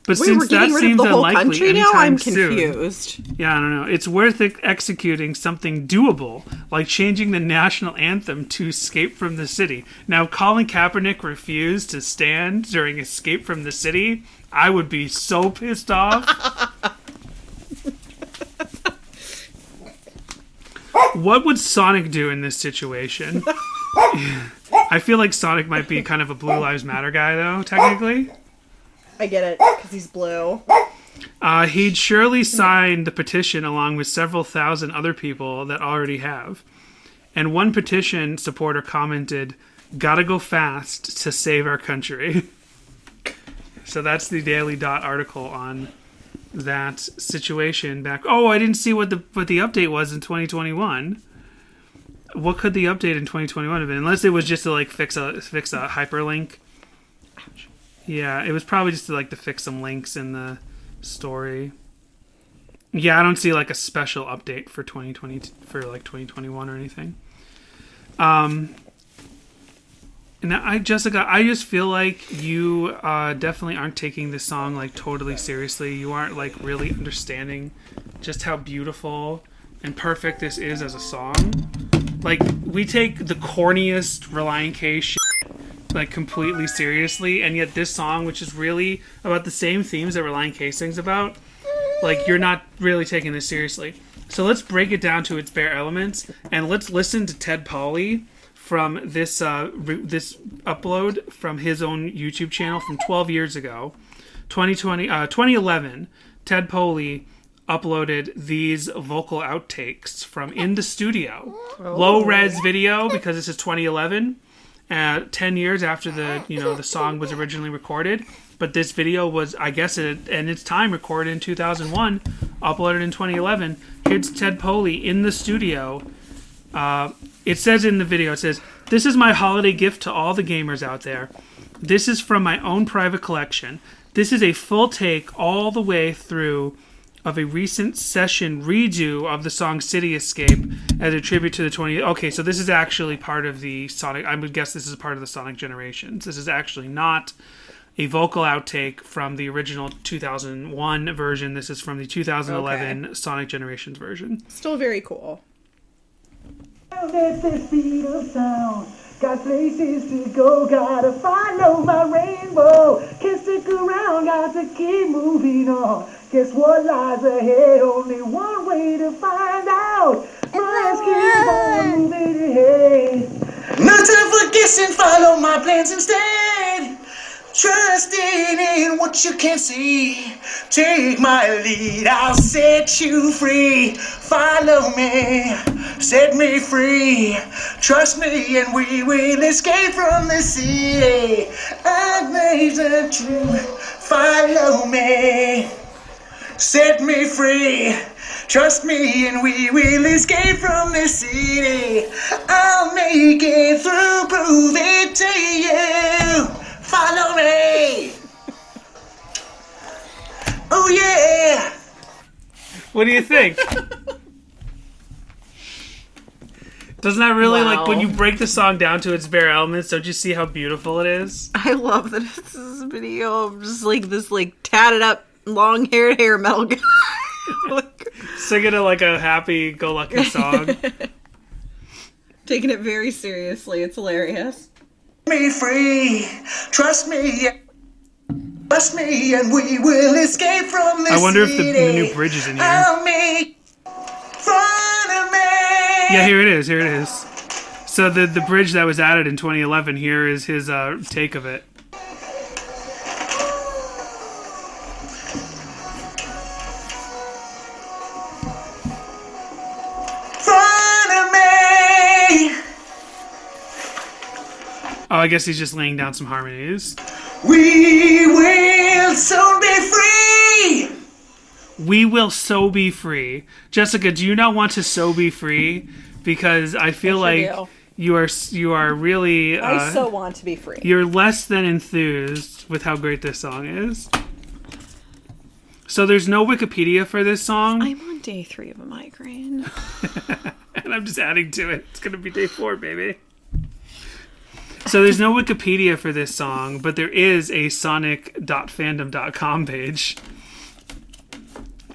But Wait, since we're that getting rid seems of the whole unlikely country now? anytime I'm soon, confused. yeah, I don't know. It's worth executing something doable, like changing the national anthem to Escape from the City. Now, Colin Kaepernick refused to stand during Escape from the City. I would be so pissed off. What would Sonic do in this situation? I feel like Sonic might be kind of a Blue Lives Matter guy, though, technically. I get it, because he's blue. He'd surely sign the petition along with several thousand other people that already have. And one petition supporter commented, "Gotta go fast to save our country." So that's the Daily Dot article on that situation back. Oh, I didn't see what the update was in 2021. What could the update in 2021 have been? Unless it was just to fix a hyperlink. Yeah, it was probably just to fix some links in the story. Yeah, I don't see a special update for 2020 for 2021 or anything. And Jessica, I just feel like you definitely aren't taking this song like totally seriously. You aren't like really understanding just how beautiful and perfect this is as a song. Like, we take the corniest Relient K shit like completely seriously, and yet this song, which is really about the same themes that Relient K sings about, like, you're not really taking this seriously. So let's break it down to its bare elements, and let's listen to Ted Polly from this this upload from his own YouTube channel from 12 years ago, 2011. Ted Polly uploaded these vocal outtakes from In the Studio, low res video, because this is 2011, 10 years after the song was originally recorded. But this video was, I guess, in its time, recorded in 2001, uploaded in 2011. Here's Ted Polly in the studio. It says in the video, it says, "This is my holiday gift to all the gamers out there. This is from my own private collection. This is a full take all the way through of a recent session redo of the song City Escape as a tribute to the 20... Okay, so this is actually part of the Sonic... I would guess this is part of the Sonic Generations. This is actually not a vocal outtake from the original 2001 version. This is from the 2011 Sonic Generations version. Still very cool. At the speed of sound, got places to go, gotta follow my rainbow. Can't stick around, got to keep moving on. Guess what lies ahead? Only one way to find out. Let's keep on moving ahead. No time for guessing, follow my plans instead. Trusting in what you can see. Take my lead, I'll set you free. Follow me, set me free. Trust me and we will escape from the city. I've made the truth. Follow me, set me free. Trust me and we will escape from the city. I'll make it through, prove it to you. Follow me! Oh yeah! What do you think? Doesn't that really, like, when you break the song down to its bare elements, don't you see how beautiful it is? I love that it's this video of just like this like tatted up long-haired hair metal guy. Singing it like a happy-go-lucky song. Taking it very seriously. It's hilarious. Me free, trust me, and we will escape from this. I wonder if the new bridge is in here. I'll make fun of me. Yeah, here it is. So the bridge that was added in 2011, here is his take of it. Oh, I guess he's just laying down some harmonies. We will so be free. We will so be free. Jessica, do you not want to so be free? Because I feel like you are really... I so want to be free. You're less than enthused with how great this song is. So there's no Wikipedia for this song. I'm on day 3 of a migraine. And I'm just adding to it. It's going to be day 4, baby. So there's no Wikipedia for this song, but there is a sonic.fandom.com page.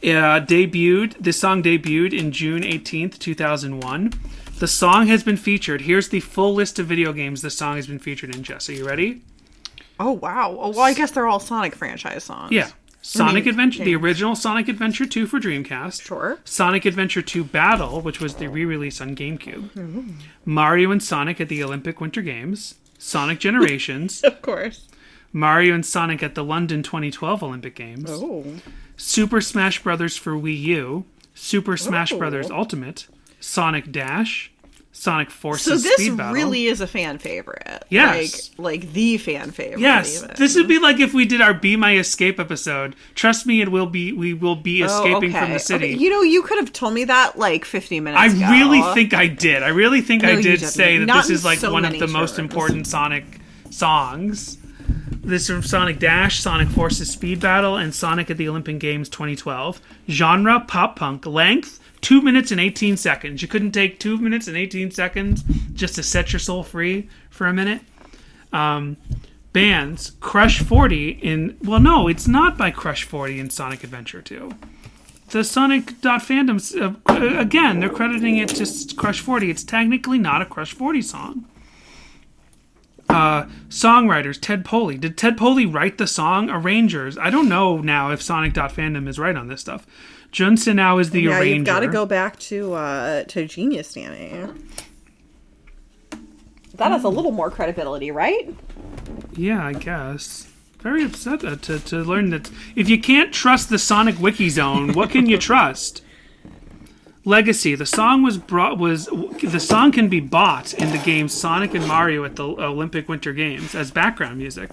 This song debuted in June 18th, 2001. The song has been featured. Here's the full list of video games the song has been featured in, Jess. Are you ready? Oh, wow. Well, I guess they're all Sonic franchise songs. Yeah. Sonic Adventure, the original Sonic Adventure 2 for Dreamcast. Sure. Sonic Adventure 2 Battle, which was the re-release on GameCube. Mm-hmm. Mario and Sonic at the Olympic Winter Games. Sonic Generations. Of course. Mario and Sonic at the London 2012 Olympic Games. Oh. Super Smash Bros. For Wii U. Super Smash Bros. Ultimate. Sonic Dash. Sonic Forces Speed Battle. So this really is a fan favorite. Yes. Like the fan favorite. Yes. Even. This would be like if we did our Be My Escape episode. Trust me, we will be escaping from the city. Okay. You know, you could have told me that like 50 minutes ago. I really think I did. I really think I did say that Not this is like so one of the many most terms. important Sonic songs. This is from Sonic Dash, Sonic Forces Speed Battle, and Sonic at the Olympic Games 2012. Genre, pop punk. Length, 2 minutes and 18 seconds. You couldn't take 2 minutes and 18 seconds just to set your soul free for a minute? Bands, Crush 40 in... Well, no, it's not by Crush 40 in Sonic Adventure 2. The Sonic.fandoms, again, they're crediting it to Crush 40. It's technically not a Crush 40 song. Songwriters, Ted Poley. Did Ted Poley write the song? Arrangers. I don't know now if Sonic.fandom is right on this stuff. Jun Sinao is the arranger. Yeah, you've got to go back to Genius Danny. That has a little more credibility, right? Yeah, I guess. Very upset to learn that if you can't trust the Sonic Wiki Zone, what can you trust? Legacy. The song the song can be bought in the games Sonic and Mario at the Olympic Winter Games as background music.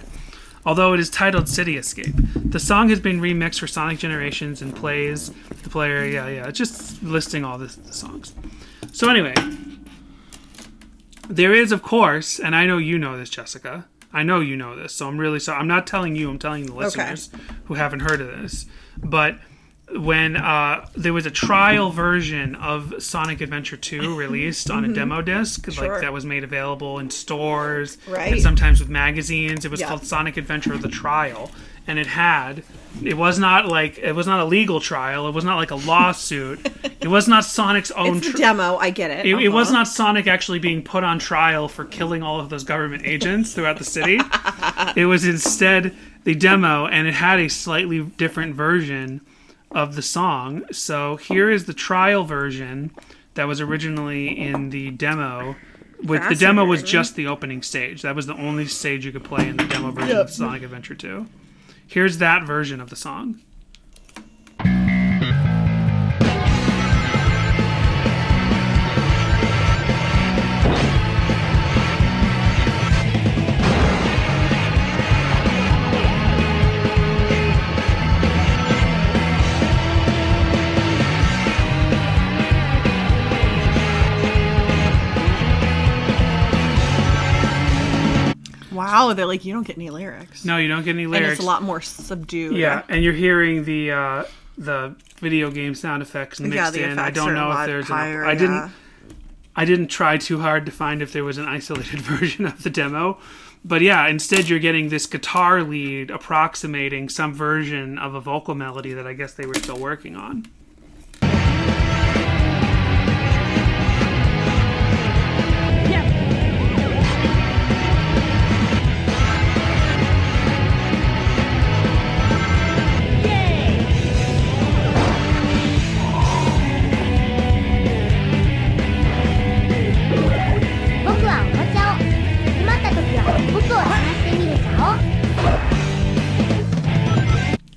Although it is titled City Escape. The song has been remixed for Sonic Generations and plays the player. Yeah. It's just listing all the songs. So anyway, there is, of course, and I know you know this, Jessica. I know you know this, so I'm really sorry. I'm not telling you, I'm telling the listeners who haven't heard of this. But when there was a trial version of Sonic Adventure 2 released on a demo disc, like that was made available in stores and sometimes with magazines. It was called Sonic Adventure The Trial, and it was not a legal trial. It was not like a lawsuit. It was not Sonic's own demo. I get it. It was not Sonic actually being put on trial for killing all of those government agents throughout the city. It was instead the demo, and it had a slightly different version of the song. So here is the trial version that was originally in the demo. The demo was just the opening stage. That was the only stage you could play in the demo version of Sonic Adventure 2. Here's that version of the song. Wow, they're like, you don't get any lyrics. No, you don't get any lyrics. And it's a lot more subdued. Yeah, and you're hearing the video game sound effects mixed in. I don't know if there's I didn't try too hard to find if there was an isolated version of the demo. But yeah, instead you're getting this guitar lead approximating some version of a vocal melody that I guess they were still working on.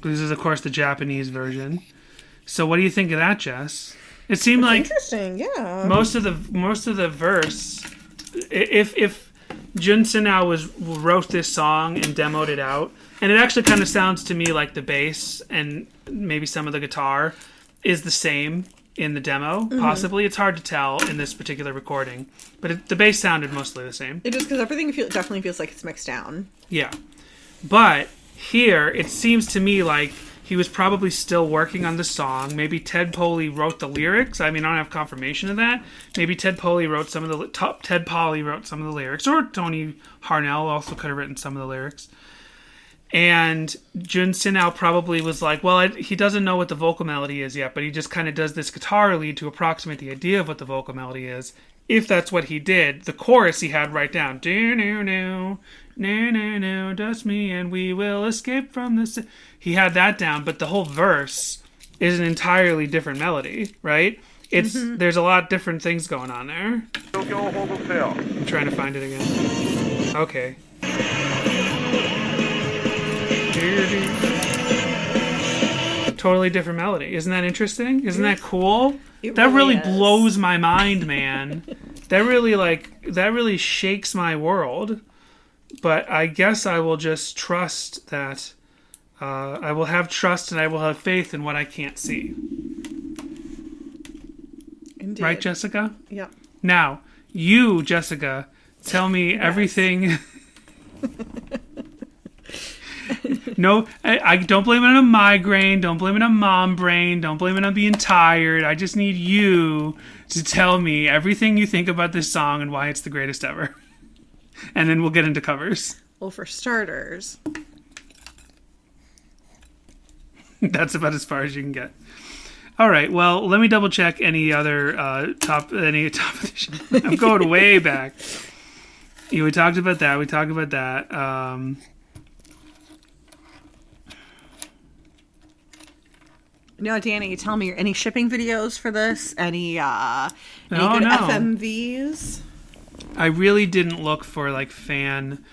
This is, of course, the Japanese version. So, what do you think of that, Jess? It seemed like interesting. Yeah. Most of the verse, if Jun Sinao wrote this song and demoed it out, and it actually kind of sounds to me like the bass and maybe some of the guitar is the same in the demo. Possibly, it's hard to tell in this particular recording, but the bass sounded mostly the same. It just because everything definitely feels like it's mixed down. Yeah, but here, it seems to me like he was probably still working on the song. Maybe Ted Poley wrote the lyrics. I mean, I don't have confirmation of that. Maybe Ted Poley wrote some of the lyrics, or Tony Harnell also could have written some of the lyrics. And Jun Sinao probably was like, well, he doesn't know what the vocal melody is yet, but he just kind of does this guitar lead to approximate the idea of what the vocal melody is. If that's what he did, the chorus he had right down. No, dust me and we will escape from this. He had that down, but the whole verse is an entirely different melody, right? There's a lot of different things going on there. I'm trying to find it again. Okay. Totally different melody. Isn't that interesting? Isn't that cool? That really blows my mind, man. That really shakes my world. But I guess I will just trust that I will have trust and I will have faith in what I can't see. Indeed. Right, Jessica? Yep. Now, you, Jessica, tell me everything. No, I don't blame it on a migraine. Don't blame it on mom brain. Don't blame it on being tired. I just need you to tell me everything you think about this song and why it's the greatest ever. and then we'll get into covers. Well, for starters, That's about as far as you can get. All right. Well, let me double check any other top edition. I'm going way back. Yeah, we talked about that. No, Danny, tell me, any shipping videos for this? Any good no. FMVs? I really didn't look for like fan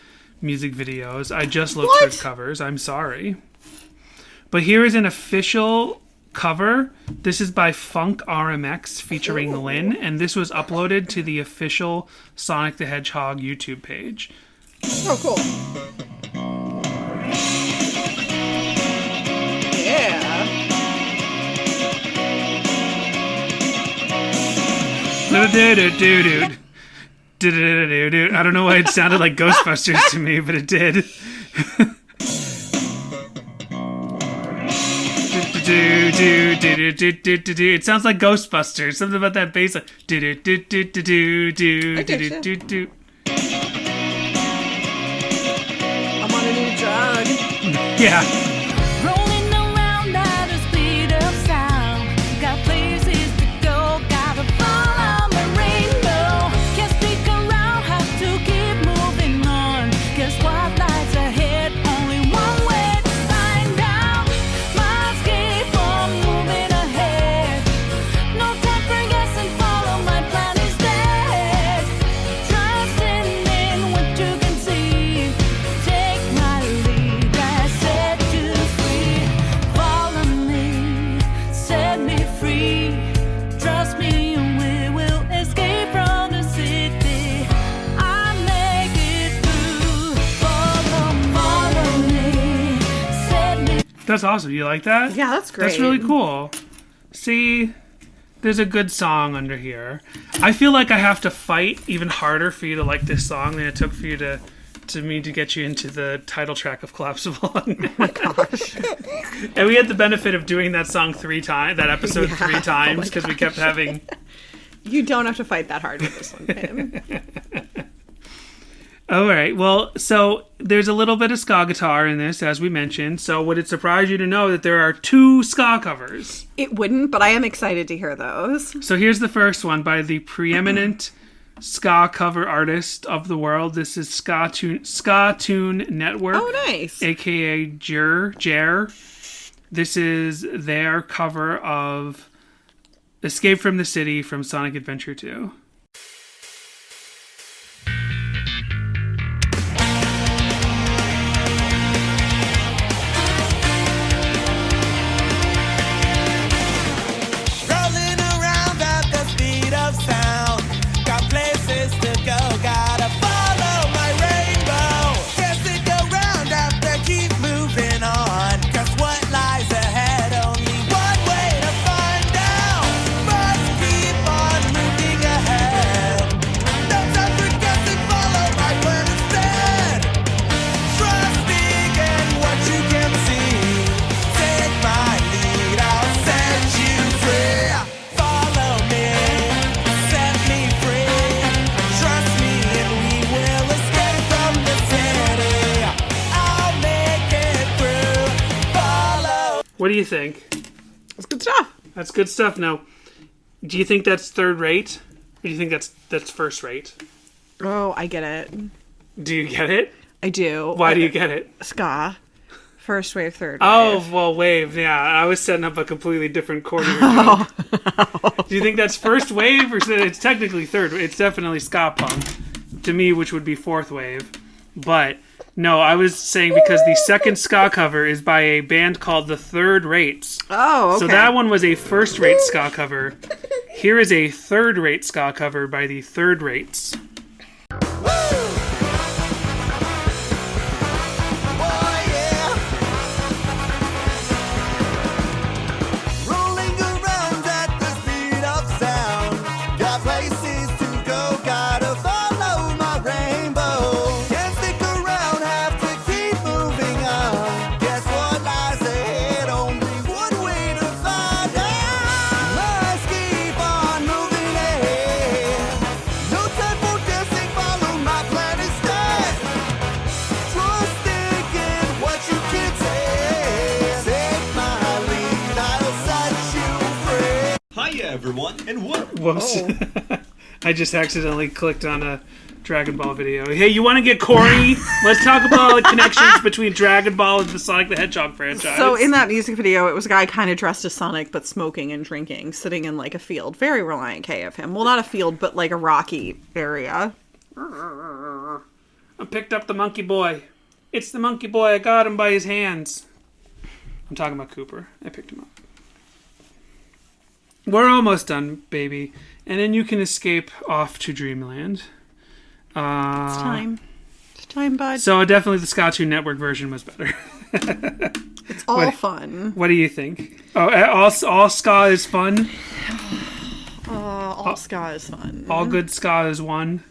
music videos. I just looked for covers. I'm sorry. But here is an official cover. This is by Funk RMX featuring Lynn, and this was uploaded to the official Sonic the Hedgehog YouTube page. Oh, cool. Yeah. I don't know why it sounded like Ghostbusters to me, but it did. It sounds like Ghostbusters. Something about that bass. I'm on a new drug. Yeah. Rolling around at the speed of sound. Got places to go, gotta follow my rainbow. Can't stick around, have to keep moving on. Guess what lies ahead? Only one way to find out. Must keep on moving ahead. No time for guessing, follow my plan instead. Trusting in what you can see. Take my lead, I set you free. Follow me, set me free. Trust me and we will escape from the city. I make it through. Follow me, set me. That's awesome. You like that? Yeah, that's great. That's really cool. See, there's a good song under here. I feel like I have to fight even harder for you to like this song than it took for you to get you into the title track of Collapsible. Oh my gosh. And we had the benefit of doing that song three times, that episode Yeah. three Oh times, my because we kept having... You don't have to fight that hard with this one, Pim. All right. Well, so there's a little bit of ska guitar in this, as we mentioned. So would it surprise you to know that there are 2 ska covers? It wouldn't, but I am excited to hear those. So here's the first one by the preeminent ska cover artist of the world. This is Ska Tune Network. Oh, nice. AKA Jer. This is their cover of Escape from the City from Sonic Adventure 2. Rolling around at the speed of sound. Got places to go, gotta follow my rainbow. Can't stick around, have to keep moving on. 'Cause what lies ahead, only one way to find out. Must keep on moving ahead. No time for guessing, follow my plan instead. Trusting in what you can see. Take my lead, I'll set you free. Follow me, set me free. Trust me and we will escape from the city. I'll make it through. Follow. What do you think? It's good stuff. That's good stuff. Now, do you think that's third rate? Or do you think that's first rate? Oh, I get it. Do you get it? I do. Why do you get it? Ska. First wave, third Oh, wave. well, wave. Yeah, I was setting up a completely different quarter. Do you think that's first wave, or it's technically third? It's definitely ska punk to me, which would be fourth wave. But no, I was saying because the second ska cover is by a band called the Third Rates. Oh, okay. So that one was a first rate ska cover. Here is a third rate ska cover by the Third Rates. Oh yeah. Rolling around at the speed of sound. Got places to go, gotta follow my rainbow. Can't stick around, have to keep moving on. Guess what lies ahead? Only one way to find out. Must keep on moving ahead. No time for number 1 and 1. Whoops. I just accidentally clicked on a Dragon Ball video. Hey, you want to get corny? Let's talk about the connections between Dragon Ball and the Sonic the Hedgehog franchise. So in that music video, it was a guy kind of dressed as Sonic, but smoking and drinking, sitting in like a field. Very Relient K of him. Well, not a field, but like a rocky area. I picked up the monkey boy. It's the monkey boy. I got him by his hands. I'm talking about Cooper. I picked him up. We're almost done, baby. And then you can escape off to Dreamland. It's time. It's time, bud. So definitely the Scottoon Network version was better. It's all fun. What do you think? Oh, all ska is fun? All ska is fun. All good ska is one.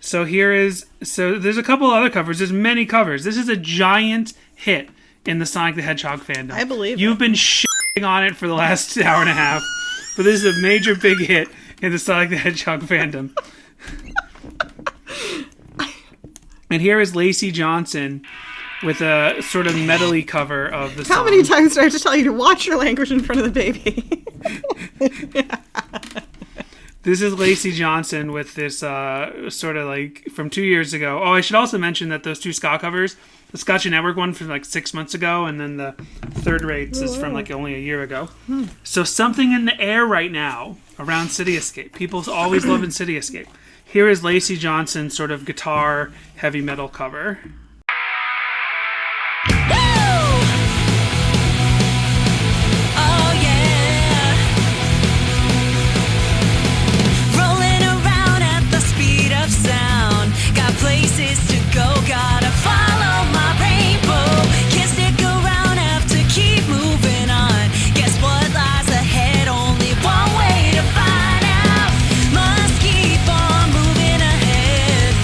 So there's a couple other covers. There's many covers. This is a giant hit in the Sonic the Hedgehog fandom. I believe You've been shitting on it for the last hour and a half. But this is a major big hit in the Sonic the Hedgehog fandom. And here is Lacey Johnson with a sort of medley cover of the song. How many times do I have to tell you to watch your language in front of the baby? This is Lacey Johnson with this sort of like from 2 years ago. Oh, I should also mention that those two ska covers, the Scottoon Network one from like 6 months ago, and then the Third Rates is from like only a year ago. So something in the air right now around City Escape. People's always loving City Escape. Here is Lacey Johnson's sort of guitar heavy metal cover. Oh yeah, rolling around at the speed of sound. Got places to go, gotta follow my rainbow. Can't stick around, have to keep moving on. Guess what lies ahead? Only one way to find out. Must keep on moving ahead.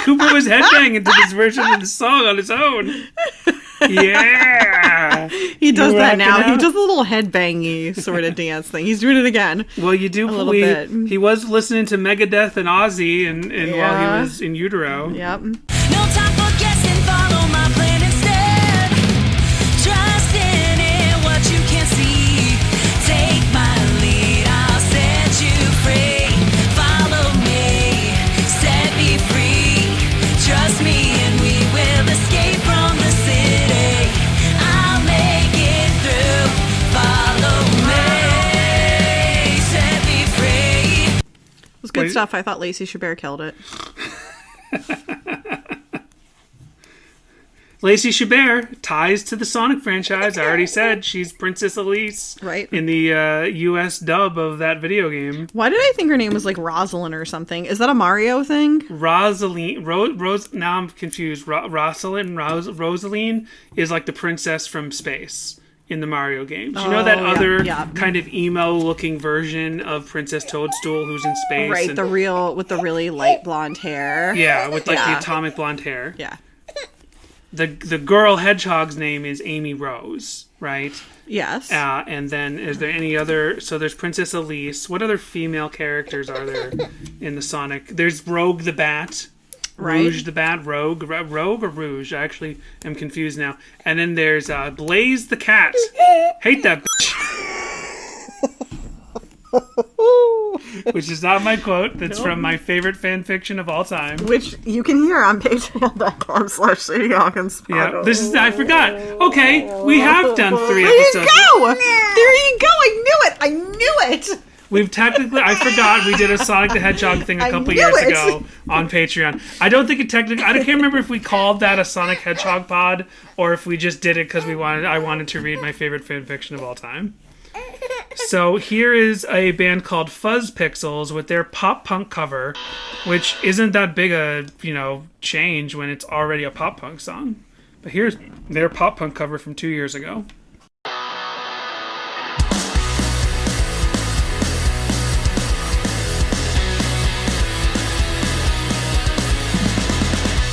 Cooper was headbanging to this version of the song on his own. Yeah. He does You that rocking now. He out? does a little headbangy sort of dance thing. He's doing it again. Well, you do. little bit. He was listening to Megadeth and Ozzy, and while Yeah. he was in utero. Yep. No time for guessing, follow my plan instead. Trust in it, what you can see. Take my lead, I'll set you free. Follow me, set me free. Trust me and we will escape from the city. I'll make it through. Follow me, set me free. It was good Wait. stuff. I thought Lacey Chabert killed it. Lacey Chabert ties to the Sonic franchise. I already said she's Princess Elise Right. in the U.S. dub of that video game. Why did I think her name was like Rosalind or something? Is that a Mario thing? Rosaline, Rose. Now I'm confused. Rosaline is like the princess from space in the Mario games. You know that yeah, other yeah. kind of emo-looking version of Princess Toadstool who's in space, Right, and- the real with the really light blonde hair. yeah, with like the Yeah. atomic blonde hair. Yeah. The girl hedgehog's name is Amy Rose, right? Yes. And then is there any other? So there's Princess Elise. What other female characters are there in the Sonic? There's Rogue the Bat. Right. Rouge the Bat. Rogue or Rouge? I actually am confused now. And then there's Blaze the Cat. Hate that bitch. Which is not my quote. That's from my favorite fan fiction of all time. Which you can hear on patreon.com/SadieHawkins. Yeah, this is. I forgot. Okay, we have done 3 There you episodes. go! There you go! I knew it! I knew it! We've technically, I forgot we did a Sonic the Hedgehog thing a I couple knew years it. ago on Patreon. I don't think it technically, I can't remember if we called that a Sonic Hedgehog pod or if we just did it because I wanted to read my favorite fan fiction of all time. So here is a band called Fuzz Pixels with their pop punk cover, which isn't that big a, change when it's already a pop punk song. But here's their pop punk cover from 2 years ago.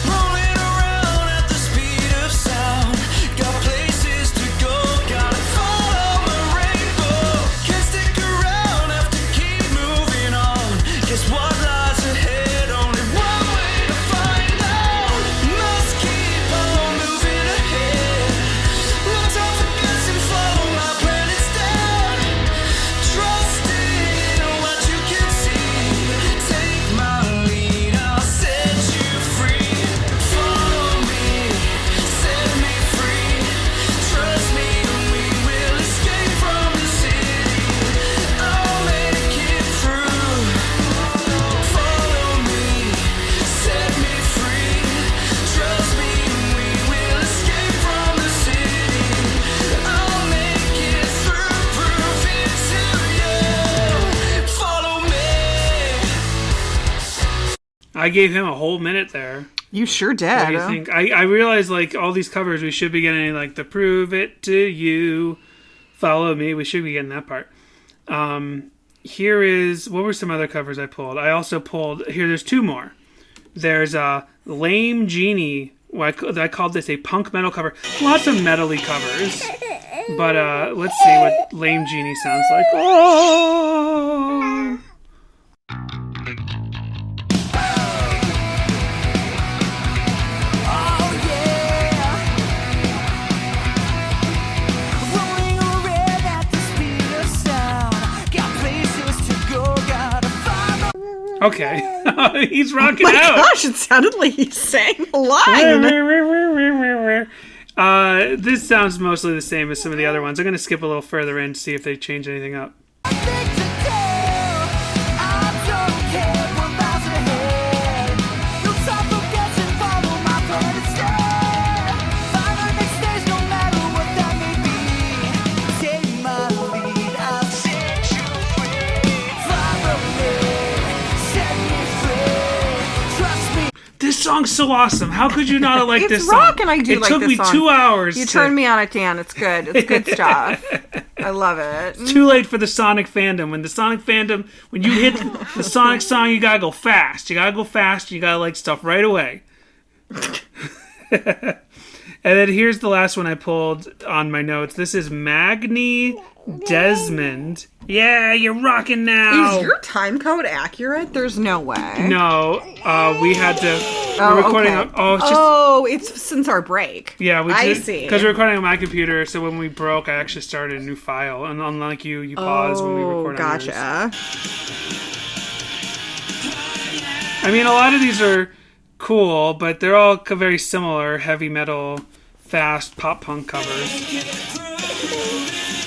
Rolling around at the speed of sound. Got places to go, gotta follow my rainbow. Can't stick around, have to keep moving on. Guess what lies ahead? Only one way to find out. Must keep on moving ahead. No time for I gave him a whole minute there. You sure did. What do you think? I realized, like, all these covers, we should be getting, like, the prove it to you, follow me. We should be getting that part. Here is, what were some other covers I pulled? I also pulled, there's two more. There's Lame Genie. I called this a punk metal cover. Lots of metal-y covers. But let's see what Lame Genie sounds like. Oh! Okay. He's rocking out. Oh my gosh, it sounded like he sang a line. This sounds mostly the same as some of the other ones. I'm going to skip a little further in to see if they change anything up. This song's so awesome. How could you not have liked this song? It's rock, and I do like this song. It took me 2 hours. You turned me on it, Dan. It's good. It's good stuff. I love it. It's too late for the Sonic fandom. When you hit the Sonic song, you gotta go fast. You gotta go fast. You gotta like stuff right away. And then here's the last one I pulled on my notes. This is Magni Desmond. Yeah, you're rocking now. Is your time code accurate? There's no way. No, we had to. We're recording. Okay. It's since our break. Yeah, I see. Because we're recording on my computer. So when we broke, I actually started a new file. And unlike you pause when we record. Gotcha. On yours. I mean, a lot of these are cool, but they're all very similar. Heavy metal, fast pop punk covers.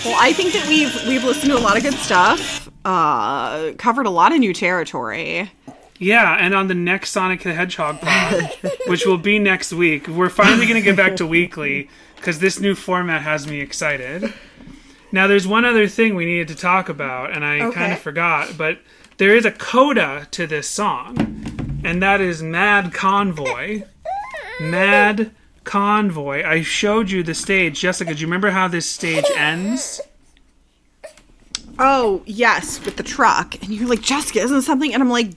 Well, I think that we've listened to a lot of good stuff, covered a lot of new territory. Yeah, and on the next Sonic the Hedgehog pod, which will be next week, we're finally going to get back to weekly, because this new format has me excited. Now, there's one other thing we needed to talk about, and I kind of forgot, but there is a coda to this song, and that is Mad Convoy. Mad Convoy. I showed you the stage. Jessica, do you remember how this stage ends? Oh, yes, with the truck. And you're like, Jessica, isn't something? And I'm like...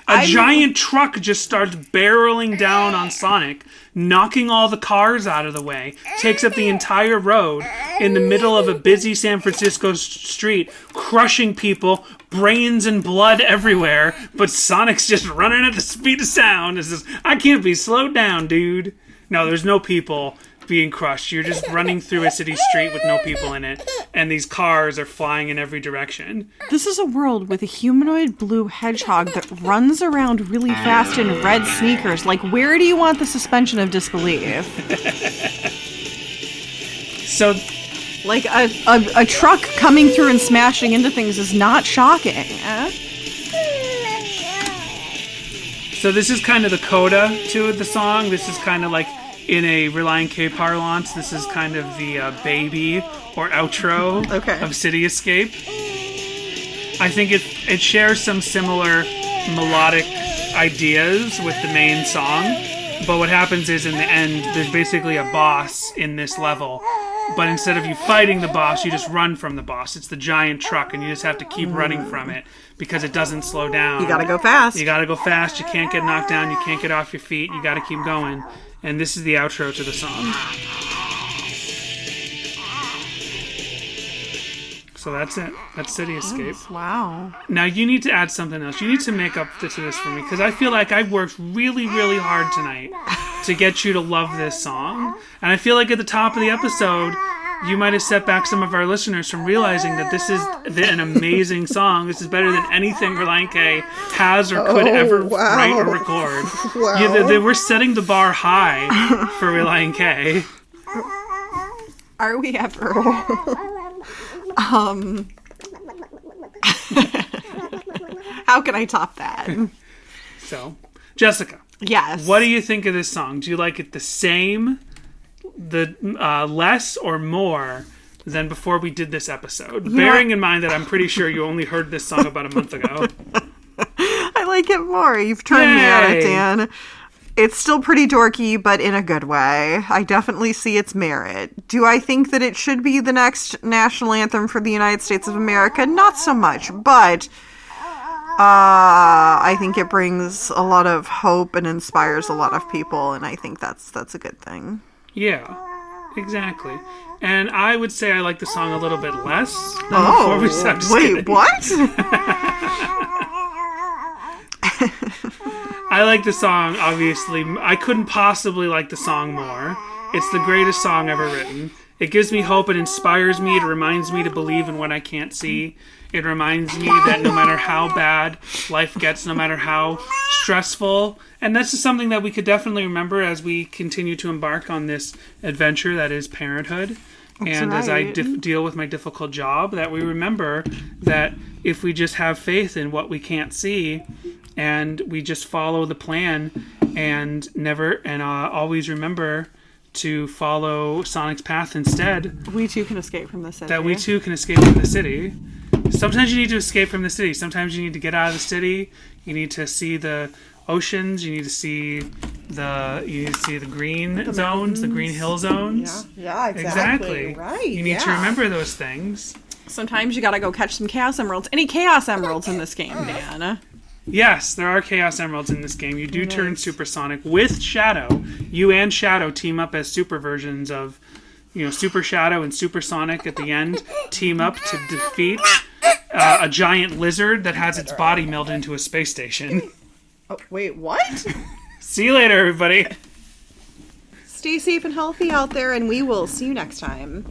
A giant truck just starts barreling down on Sonic, knocking all the cars out of the way, takes up the entire road in the middle of a busy San Francisco street, crushing people, brains and blood everywhere, but Sonic's just running at the speed of sound. It says, I can't be slowed down, dude. No, there's no people being crushed. You're just running through a city street with no people in it, and these cars are flying in every direction. This is a world with a humanoid blue hedgehog that runs around really fast in red sneakers. Like, where do you want the suspension of disbelief? So, like, a truck coming through and smashing into things is not shocking. So this is kind of the coda to the song. This is kind of like, in a Relient K parlance, this is kind of the baby or outro of City Escape. I think it shares some similar melodic ideas with the main song, but what happens is in the end, there's basically a boss in this level. But instead of you fighting the boss, you just run from the boss. It's the giant truck, and you just have to keep running from it because it doesn't slow down. You gotta go fast. You gotta go fast. You can't get knocked down. You can't get off your feet. You gotta keep going. And this is the outro to the song. So that's it. That's City Escape. Wow. Now you need to add something else. You need to make up to this for me, because I feel like I worked really, really hard tonight to get you to love this song. And I feel like at the top of the episode, you might have set back some of our listeners from realizing that this is an amazing song. This is better than anything Relient K has or could ever write or record. Wow. Yeah, we're setting the bar high for Relient K. Are we ever? How can I top that? So, Jessica. Yes. What do you think of this song? Do you like it the same, less, or more than before we did this episode? Bearing in mind that I'm pretty sure you only heard this song about a month ago. I like like it more. You've turned me on it, Yay. Dan. It's still pretty dorky, but in a good way. I definitely see its merit. Do I think that it should be the next national anthem for the United States of America? Not so much, but I think it brings a lot of hope and inspires a lot of people, and I think that's a good thing. Yeah, exactly. And I would say I like the song a little bit less than before we started. Wait, what? I like the song, obviously. I couldn't possibly like the song more. It's the greatest song ever written. It gives me hope. It inspires me. It reminds me to believe in what I can't see. It reminds me that no matter how bad life gets, no matter how stressful, and this is something that we could definitely remember as we continue to embark on this adventure that is parenthood. And as I deal with my difficult job, that we remember that if we just have faith in what we can't see, and we just follow the plan, and always remember to follow Sonic's path instead, We too can escape from the city. that we too can escape from the city. Sometimes you need to escape from the city. Sometimes you need to get out of the city. You need to see the oceans. You need to see the green zones, the green hill zones. Yeah, exactly. Right. You need to remember those things. Sometimes you gotta go catch some Chaos Emeralds. Any Chaos Emeralds in this game, Dan? Yes, there are Chaos Emeralds in this game. You do turn supersonic with Shadow. You and Shadow team up as super versions of, Super Shadow and Supersonic at the end team up to defeat a giant lizard that has its body melted into a space station. Oh, wait, what? See you later, everybody. Stay safe and healthy out there, and we will see you next time.